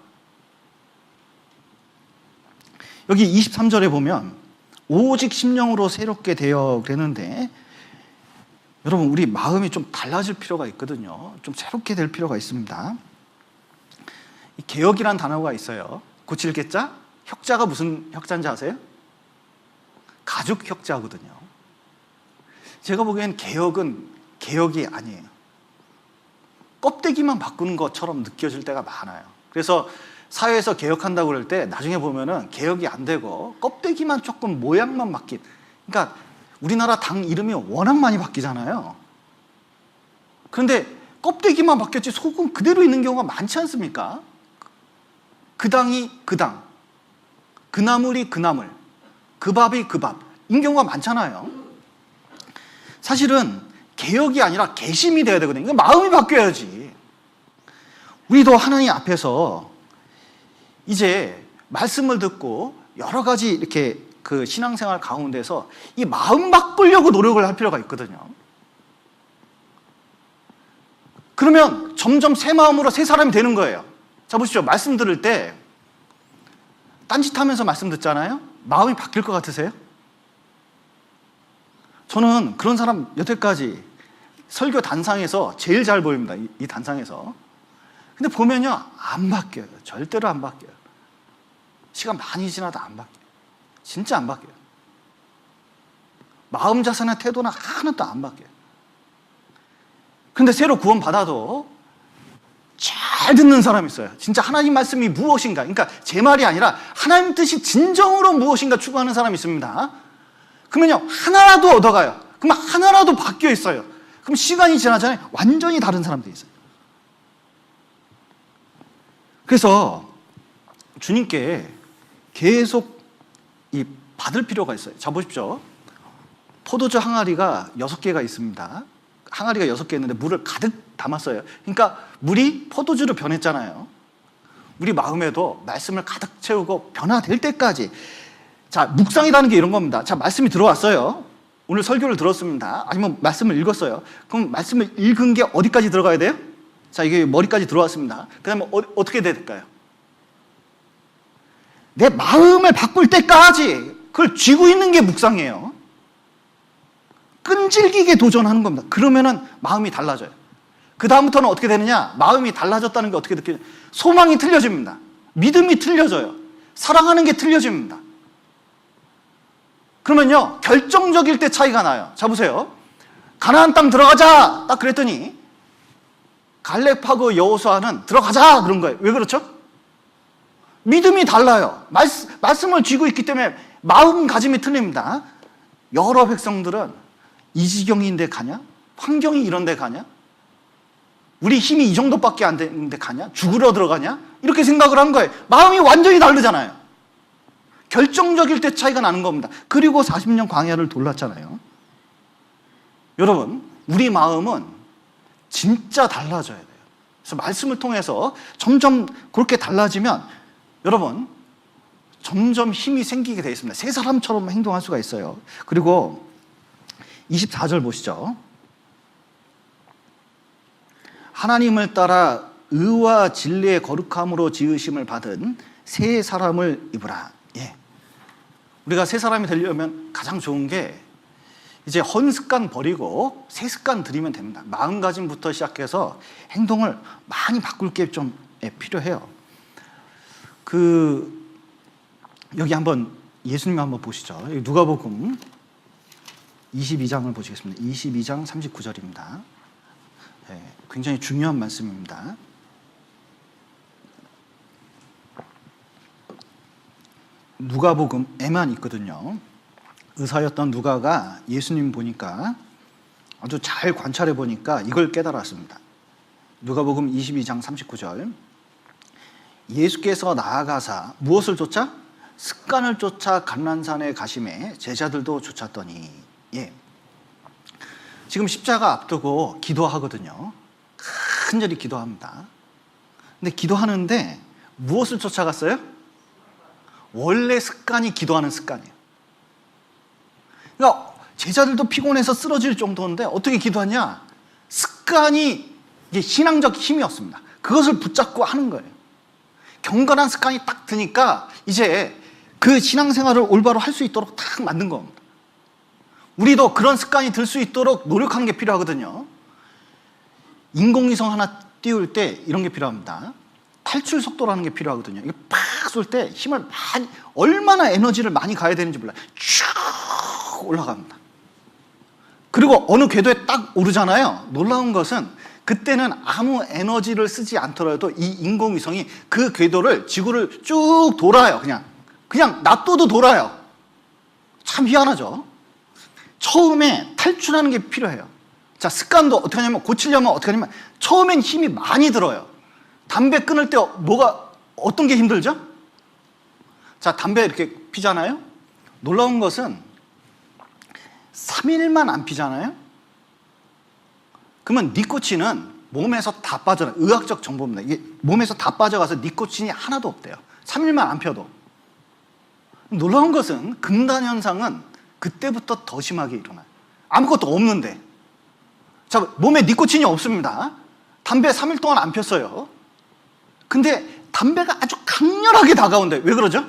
여기 23절에 보면 오직 심령으로 새롭게 되어 그랬는데, 여러분 우리 마음이 좀 달라질 필요가 있거든요. 좀 새롭게 될 필요가 있습니다. 이 개혁이란 단어가 있어요. 고칠 개자, 혁자가 무슨 혁자인지 아세요? 가죽 혁자거든요. 제가 보기엔 개혁은 개혁이 아니에요. 껍데기만 바꾸는 것처럼 느껴질 때가 많아요. 그래서 사회에서 개혁한다고 그럴 때 나중에 보면은 개혁이 안 되고 껍데기만 조금 모양만 바뀐, 그러니까 우리나라 당 이름이 워낙 많이 바뀌잖아요. 그런데 껍데기만 바뀌었지 속은 그대로 있는 경우가 많지 않습니까? 그 당이 그 당, 그 나물이 그 나물, 그 밥이 그 밥인 경우가 많잖아요. 사실은 개혁이 아니라 개심이 돼야 되거든요. 마음이 바뀌어야지. 우리도 하나님 앞에서 이제 말씀을 듣고 여러 가지 이렇게 그 신앙생활 가운데서 이 마음 바꾸려고 노력을 할 필요가 있거든요. 그러면 점점 새 마음으로 새 사람이 되는 거예요. 자, 보십시오. 말씀 들을 때 딴짓하면서 말씀 듣잖아요. 마음이 바뀔 것 같으세요? 저는 그런 사람 여태까지 설교 단상에서 제일 잘 보입니다. 이 단상에서. 근데 보면요, 안 바뀌어요. 절대로 안 바뀌어요. 시간 많이 지나도 안 바뀌어요. 진짜 안 바뀌어요. 마음 자세나 태도나 하나도 안 바뀌어요. 근데 새로 구원 받아도 잘 듣는 사람이 있어요. 진짜 하나님 말씀이 무엇인가, 그러니까 제 말이 아니라 하나님 뜻이 진정으로 무엇인가 추구하는 사람이 있습니다. 그러면요, 하나라도 얻어가요. 그럼 하나라도 바뀌어 있어요. 그럼 시간이 지나잖아요. 완전히 다른 사람들이 있어요. 그래서 주님께 계속 받을 필요가 있어요. 자, 보십시오. 포도주 항아리가 6개가 있습니다. 항아리가 6개 있는데 물을 가득 담았어요. 그러니까 물이 포도주로 변했잖아요. 우리 마음에도 말씀을 가득 채우고 변화될 때까지. 자, 묵상이라는 게 이런 겁니다. 자, 말씀이 들어왔어요. 오늘 설교를 들었습니다. 아니면 말씀을 읽었어요. 그럼 말씀을 읽은 게 어디까지 들어가야 돼요? 자, 이게 머리까지 들어왔습니다. 그 다음에 어떻게 될까요? 내 마음을 바꿀 때까지 그걸 쥐고 있는 게 묵상이에요. 끈질기게 도전하는 겁니다. 그러면은 마음이 달라져요. 그 다음부터는 어떻게 되느냐? 마음이 달라졌다는 게 어떻게 느껴져요? 소망이 틀려집니다. 믿음이 틀려져요. 사랑하는 게 틀려집니다. 그러면요, 결정적일 때 차이가 나요. 자, 보세요. 가나안 땅 들어가자! 딱 그랬더니 갈렙하고 여호수아는 들어가자! 그런 거예요. 왜 그렇죠? 믿음이 달라요. 말씀을 쥐고 있기 때문에 마음가짐이 틀립니다. 여러 백성들은 이 지경인데 가냐? 환경이 이런 데 가냐? 우리 힘이 이 정도밖에 안 되는데 가냐? 죽으러 들어가냐? 이렇게 생각을 한 거예요. 마음이 완전히 다르잖아요. 결정적일 때 차이가 나는 겁니다. 그리고 40년 광야를 돌았잖아요. 여러분, 우리 마음은 진짜 달라져야 돼요. 그래서 말씀을 통해서 점점 그렇게 달라지면 여러분 점점 힘이 생기게 되어 있습니다. 새 사람처럼 행동할 수가 있어요. 그리고 24절 보시죠. 하나님을 따라 의와 진리의 거룩함으로 지으심을 받은 새 사람을 입으라. 예. 우리가 새 사람이 되려면 가장 좋은 게 이제 헌 습관 버리고 새 습관 들이면 됩니다. 마음가짐부터 시작해서 행동을 많이 바꿀 게 좀 필요해요. 여기 한번 예수님 한번 보시죠. 누가복음 22장을 보시겠습니다. 22장 39절입니다. 굉장히 중요한 말씀입니다. 누가복음에만 있거든요. 의사였던 누가가 예수님 보니까 아주 잘 관찰해 보니까 이걸 깨달았습니다. 누가복음 22장 39절. 예수께서 나아가사 무엇을 쫓아? 습관을 쫓아 감람산에 가심에 제자들도 쫓았더니. 예. 지금 십자가 앞두고 기도하거든요. 간절히 기도합니다. 근데 기도하는데 무엇을 쫓아갔어요? 원래 습관이 기도하는 습관이에요. 그러니까 제자들도 피곤해서 쓰러질 정도인데 어떻게 기도하냐? 습관이 이게 신앙적 힘이었습니다. 그것을 붙잡고 하는 거예요. 경건한 습관이 딱 드니까 이제 그 신앙생활을 올바로 할 수 있도록 딱 만든 겁니다. 우리도 그런 습관이 들 수 있도록 노력하는 게 필요하거든요. 인공위성 하나 띄울 때 이런 게 필요합니다. 탈출 속도라는 게 필요하거든요. 이게 팍 쏠 때 힘을 많이, 얼마나 에너지를 많이 가야 되는지 몰라요. 쭉 올라갑니다. 그리고 어느 궤도에 딱 오르잖아요. 놀라운 것은 그때는 아무 에너지를 쓰지 않더라도 이 인공위성이 그 궤도를, 지구를 쭉 돌아요. 그냥 놔둬도 돌아요. 참 희한하죠. 처음에 탈출하는 게 필요해요. 자, 습관도 어떻게 하냐면, 고치려면 어떻게 하냐면 처음엔 힘이 많이 들어요. 담배 끊을 때 어떤 게 힘들죠? 자, 담배 이렇게 피잖아요. 놀라운 것은 3일만 안 피잖아요. 그러면 니코틴은 몸에서 다 빠져나요. 의학적 정보입니다. 이게 몸에서 다 빠져가서 니코틴이 하나도 없대요. 3일만 안 펴도. 놀라운 것은 금단 현상은 그때부터 더 심하게 일어나요. 아무것도 없는데. 자, 몸에 니코틴이 없습니다. 담배 3일 동안 안 폈어요. 근데 담배가 아주 강렬하게 다가온대요. 왜 그러죠?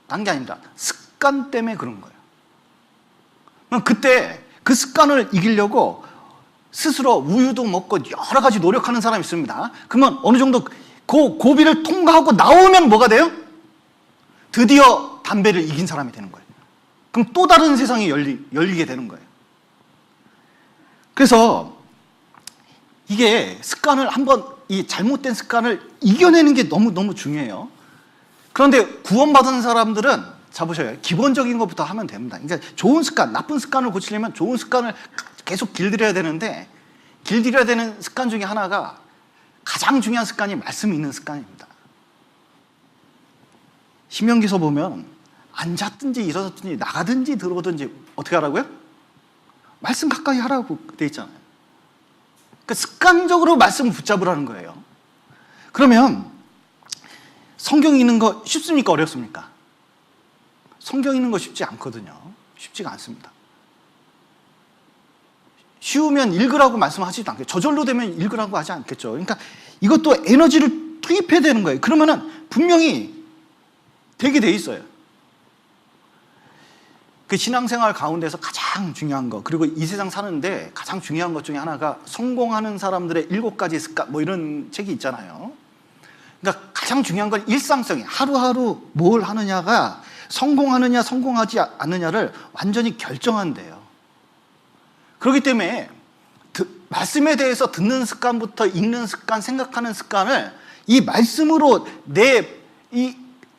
딴 게 아닙니다. 습관 때문에 그런 거예요. 그럼 그때 그 습관을 이기려고 스스로 우유도 먹고 여러 가지 노력하는 사람이 있습니다. 그러면 어느 정도 그 고비를 통과하고 나오면 뭐가 돼요? 드디어 담배를 이긴 사람이 되는 거예요. 그럼 또 다른 세상이 열리게 되는 거예요. 그래서 이게 습관을 한번, 이 잘못된 습관을 이겨내는 게 너무너무 중요해요. 그런데 구원받은 사람들은, 자 보셔요. 기본적인 것부터 하면 됩니다. 그러니까 좋은 습관, 나쁜 습관을 고치려면 좋은 습관을 계속 길들여야 되는데, 길들여야 되는 습관 중에 하나가, 가장 중요한 습관이 말씀이 있는 습관입니다. 신명기서 보면 앉았든지 일어섰든지 나가든지 들어오든지 어떻게 하라고요? 말씀 가까이 하라고 돼 있잖아요. 그러니까 습관적으로 말씀을 붙잡으라는 거예요. 그러면 성경 읽는 거 쉽습니까? 어렵습니까? 성경 읽는 거 쉽지 않거든요. 쉽지가 않습니다. 쉬우면 읽으라고 말씀하시지도 않겠죠. 저절로 되면 읽으라고 하지 않겠죠. 그러니까 이것도 에너지를 투입해야 되는 거예요. 그러면은 분명히 되게 돼 있어요. 그 신앙생활 가운데서 가장 중요한 거, 그리고 이 세상 사는데 가장 중요한 것 중에 하나가 성공하는 사람들의 7가지 습관, 뭐 이런 책이 있잖아요. 그러니까 가장 중요한 건 일상성이, 하루하루 뭘 하느냐가 성공하느냐 성공하지 않느냐를 완전히 결정한대요. 그렇기 때문에 말씀에 대해서 듣는 습관부터 읽는 습관, 생각하는 습관을 이 말씀으로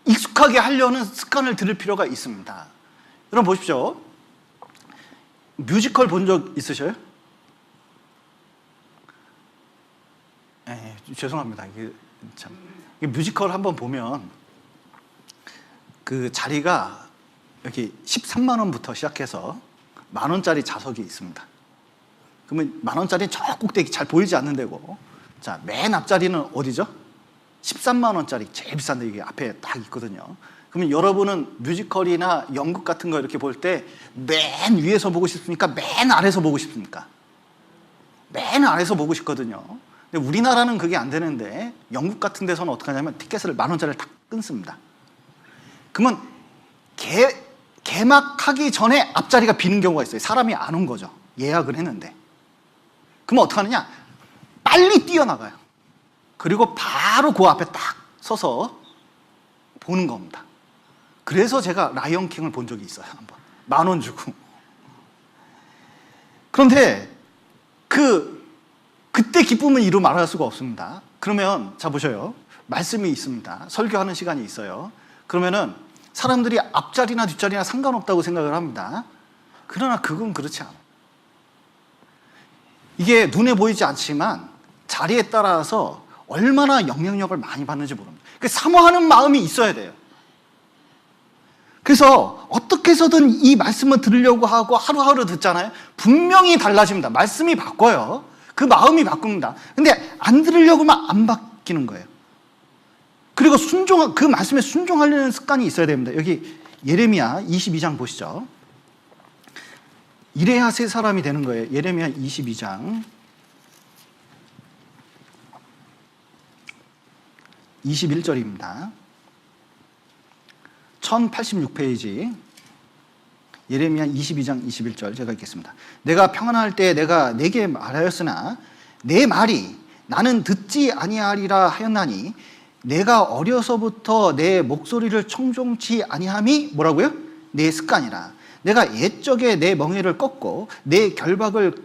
익숙하게 하려는 습관을 들일 필요가 있습니다. 여러분 보십시오. 뮤지컬 본 적 있으셔요? 죄송합니다. 이게 참, 이게 뮤지컬 한번 보면 그 자리가 여기 13만 원부터 시작해서 10,000원짜리 좌석이 있습니다. 그러면 10,000원짜리 저 꼭대기 잘 보이지 않는 데고, 자, 맨 앞자리는 어디죠? 13만 원짜리 제일 비싼 데 이게 앞에 딱 있거든요. 그러면 여러분은 뮤지컬이나 연극 같은 거 이렇게 볼 때 맨 위에서 보고 싶습니까? 맨 아래서 보고 싶습니까? 맨 아래서 보고 싶거든요. 근데 우리나라는 그게 안 되는데 영국 같은 데서는 어떻게 하냐면 티켓을 10,000원짜리를 다 끊습니다. 그러면 개막하기 전에 앞자리가 비는 경우가 있어요. 사람이 안 온 거죠. 예약을 했는데. 그러면 어떻게 하느냐? 빨리 뛰어나가요. 그리고 바로 그 앞에 딱 서서 보는 겁니다. 그래서 제가 라이언킹을 본 적이 있어요. 한번 10,000원 주고. 그런데 그때 기쁨은 이루 말할 수가 없습니다. 그러면 자 보셔요. 말씀이 있습니다. 설교하는 시간이 있어요. 그러면은 사람들이 앞자리나 뒷자리나 상관없다고 생각을 합니다. 그러나 그건 그렇지 않아요. 이게 눈에 보이지 않지만 자리에 따라서 얼마나 영향력을 많이 받는지 모릅니다. 사모하는 마음이 있어야 돼요. 그래서 어떻게 해서든 이 말씀을 들으려고 하고 하루하루 듣잖아요. 분명히 달라집니다. 말씀이 바꿔요. 그 마음이 바꿉니다. 근데 안 들으려고 하면 안 바뀌는 거예요. 그리고 그 말씀에 순종하려는 습관이 있어야 됩니다. 여기 예레미야 22장 보시죠. 이래야 새 사람이 되는 거예요. 예레미야 22장 21절입니다. 1086페이지 예레미야 22장 21절 제가 읽겠습니다. 내가 평안할 때 내가 내게 말하였으나 내 말이 나는 듣지 아니하리라 하였나니 내가 어려서부터 내 목소리를 청종치 아니함이 뭐라고요? 내 습관이라. 내가 옛적에 내 멍에를 꺾고 내 결박을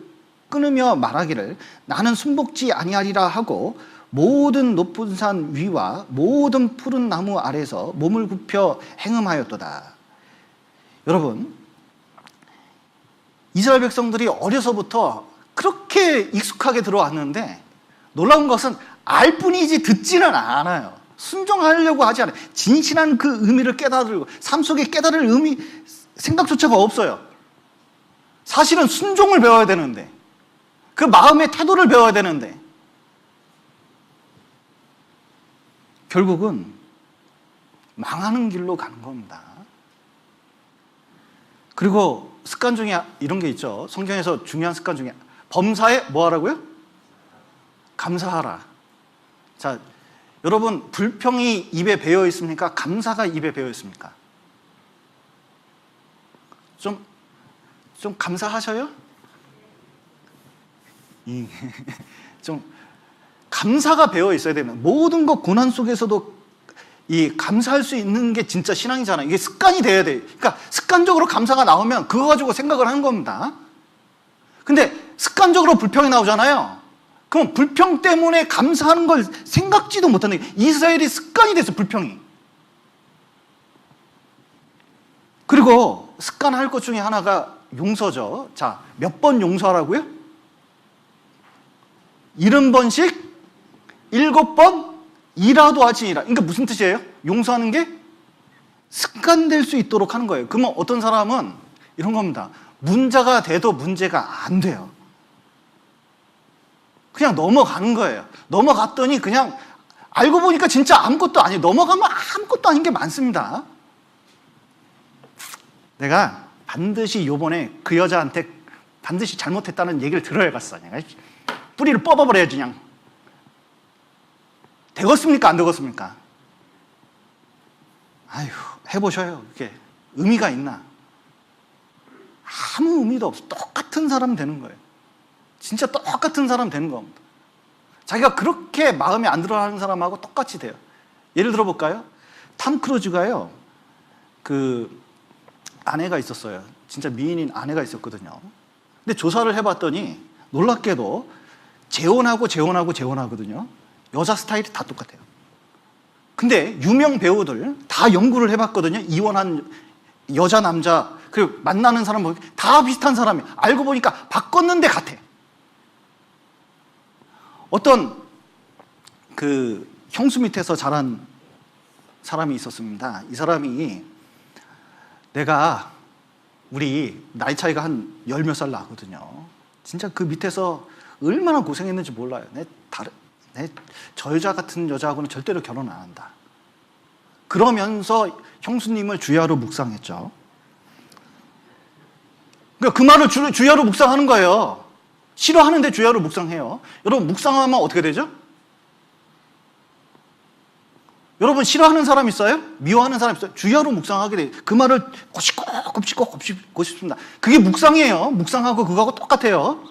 끊으며 말하기를 나는 순복지 아니하리라 하고 모든 높은 산 위와 모든 푸른 나무 아래서 몸을 굽혀 행음하였도다. 여러분, 이스라엘 백성들이 어려서부터 그렇게 익숙하게 들어왔는데 놀라운 것은 알 뿐이지 듣지는 않아요. 순종하려고 하지 않아요. 진실한 그 의미를 깨달으려고, 삶 속에 깨달을 의미, 생각조차가 없어요. 사실은 순종을 배워야 되는데, 그 마음의 태도를 배워야 되는데, 결국은 망하는 길로 가는 겁니다. 그리고 습관 중에 이런 게 있죠. 성경에서 중요한 습관 중에 범사에 뭐 하라고요? 감사하라. 자, 여러분 불평이 입에 배어 있습니까? 감사가 입에 배어 있습니까? 좀 감사하셔요? 좀 감사가 배어 있어야 됩니다. 모든 것 고난 속에서도 이 감사할 수 있는 게 진짜 신앙이잖아요. 이게 습관이 돼야 돼요. 그러니까 습관적으로 감사가 나오면 그거 가지고 생각을 하는 겁니다. 근데 습관적으로 불평이 나오잖아요. 그럼 불평 때문에 감사하는 걸 생각지도 못하는 게 이스라엘이 습관이 됐어, 불평이. 그리고 습관할 것 중에 하나가 용서죠. 자, 몇 번 용서하라고요? 70번씩 7번 이라도 하지니라. 그러니까 무슨 뜻이에요? 용서하는 게 습관될 수 있도록 하는 거예요. 그러면 어떤 사람은 이런 겁니다. 문제가 돼도 문제가 안 돼요. 그냥 넘어가는 거예요. 넘어갔더니 그냥 알고 보니까 진짜 아무것도 아니에요. 넘어가면 아무것도 아닌 게 많습니다. 내가 반드시 요번에 그 여자한테 반드시 잘못했다는 얘기를 들어야겠어. 내가 뿌리를 뽑아버려야지 그냥. 되겠습니까? 안 되겠습니까? 아휴, 해보셔요. 그게 의미가 있나? 아무 의미도 없어. 똑같은 사람 되는 거예요. 진짜 똑같은 사람 되는 겁니다. 자기가 그렇게 마음에 안 들어하는 사람하고 똑같이 돼요. 예를 들어 볼까요? 탐 크루즈가요, 그 아내가 있었어요. 진짜 미인인 아내가 있었거든요. 근데 조사를 해봤더니 놀랍게도 재혼하거든요. 여자 스타일이 다 똑같아요. 근데 유명 배우들 다 연구를 해봤거든요. 이혼한 여자, 남자, 그리고 만나는 사람 다 비슷한 사람이 알고 보니까 바꿨는데 같아. 어떤 그 형수 밑에서 자란 사람이 있었습니다. 이 사람이 내가 우리 나이 차이가 한 열 몇 살 나거든요. 진짜 그 밑에서 얼마나 고생했는지 몰라요. 저 여자 같은 여자하고는 절대로 결혼 안 한다. 그러면서 형수님을 주야로 묵상했죠. 그러니까 그 말을 주야로 묵상하는 거예요. 싫어하는데 주야로 묵상해요. 여러분, 묵상하면 어떻게 되죠? 여러분, 싫어하는 사람 있어요? 미워하는 사람 있어요? 주야로 묵상하게 돼요. 그 말을 곱씹고 싶습니다. 그게 묵상이에요. 묵상하고 그거하고 똑같아요.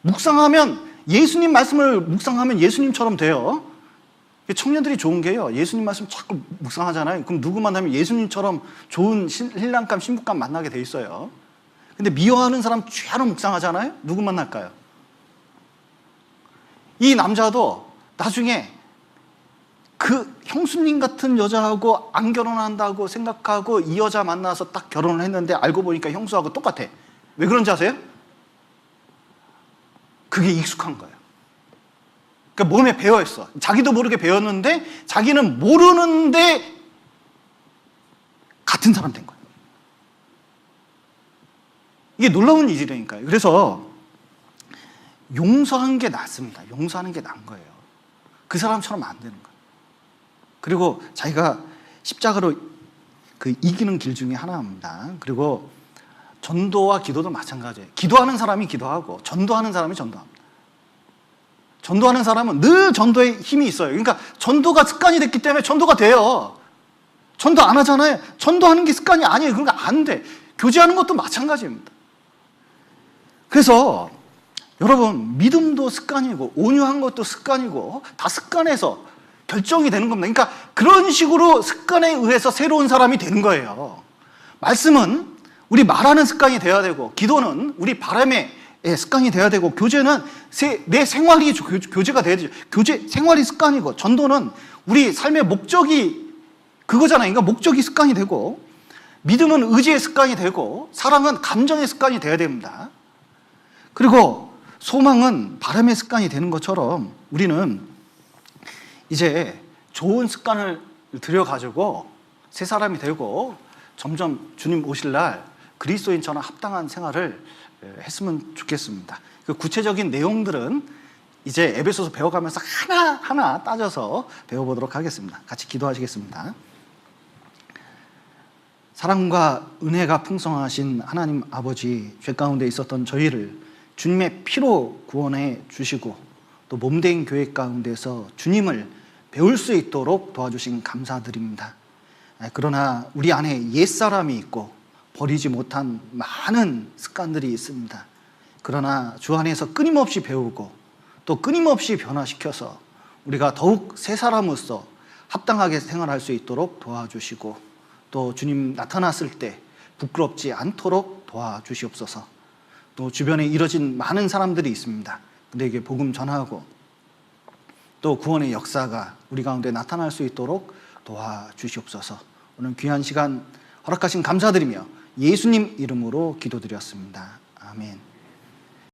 묵상하면, 예수님 말씀을 묵상하면 예수님처럼 돼요. 청년들이 좋은 게요, 예수님 말씀 자꾸 묵상하잖아요. 그럼 누구 만나면 예수님처럼 좋은 신랑감, 신부감 만나게 돼 있어요. 근데 미워하는 사람 주야로 묵상하잖아요. 누구 만날까요? 이 남자도 나중에 그 형수님 같은 여자하고 안 결혼한다고 생각하고 이 여자 만나서 딱 결혼을 했는데 알고 보니까 형수하고 똑같아. 왜 그런지 아세요? 그게 익숙한 거예요. 그러니까 몸에 배어있어. 자기도 모르게 배웠는데 자기는 모르는데 같은 사람 된 거예요. 이게 놀라운 일이라니까요. 그래서 용서한 게 낫습니다. 용서하는 게 나은 거예요. 그 사람처럼 안 되는 거예요. 그리고 자기가 십자가로 그 이기는 길 중에 하나입니다. 그리고 전도와 기도도 마찬가지예요. 기도하는 사람이 기도하고 전도하는 사람이 전도합니다. 전도하는 사람은 늘 전도에 힘이 있어요. 그러니까 전도가 습관이 됐기 때문에 전도가 돼요. 전도 안 하잖아요. 전도하는 게 습관이 아니에요. 그러니까 안 돼. 교제하는 것도 마찬가지입니다. 그래서 여러분, 믿음도 습관이고 온유한 것도 습관이고 다 습관에서 결정이 되는 겁니다. 그러니까 그런 식으로 습관에 의해서 새로운 사람이 되는 거예요. 말씀은 우리 말하는 습관이 돼야 되고, 기도는 우리 바람의 습관이 돼야 되고, 교제는 내 생활이 교제가 돼야 되죠. 교제, 생활이 습관이고, 전도는 우리 삶의 목적이 그거잖아요. 그러니까 목적이 습관이 되고, 믿음은 의지의 습관이 되고, 사랑은 감정의 습관이 돼야 됩니다. 그리고 소망은 바람의 습관이 되는 것처럼 우리는 이제 좋은 습관을 들여가지고 새 사람이 되고 점점 주님 오실 날 그리스도인처럼 합당한 생활을 했으면 좋겠습니다. 그 구체적인 내용들은 이제 에베소서 배워가면서 하나하나 따져서 배워보도록 하겠습니다. 같이 기도하시겠습니다. 사랑과 은혜가 풍성하신 하나님 아버지, 죄 가운데 있었던 저희를 주님의 피로 구원해 주시고 또 몸된 교회 가운데서 주님을 배울 수 있도록 도와주신 감사드립니다. 그러나 우리 안에 옛사람이 있고 버리지 못한 많은 습관들이 있습니다. 그러나 주 안에서 끊임없이 배우고 또 끊임없이 변화시켜서 우리가 더욱 새 사람으로서 합당하게 생활할 수 있도록 도와주시고, 또 주님 나타났을 때 부끄럽지 않도록 도와주시옵소서. 또 주변에 이뤄진 많은 사람들이 있습니다. 근데 이게 복음 전하고 또 구원의 역사가 우리 가운데 나타날 수 있도록 도와주시옵소서. 오늘 귀한 시간 허락하신 감사드리며 예수님 이름으로 기도드렸습니다. 아멘.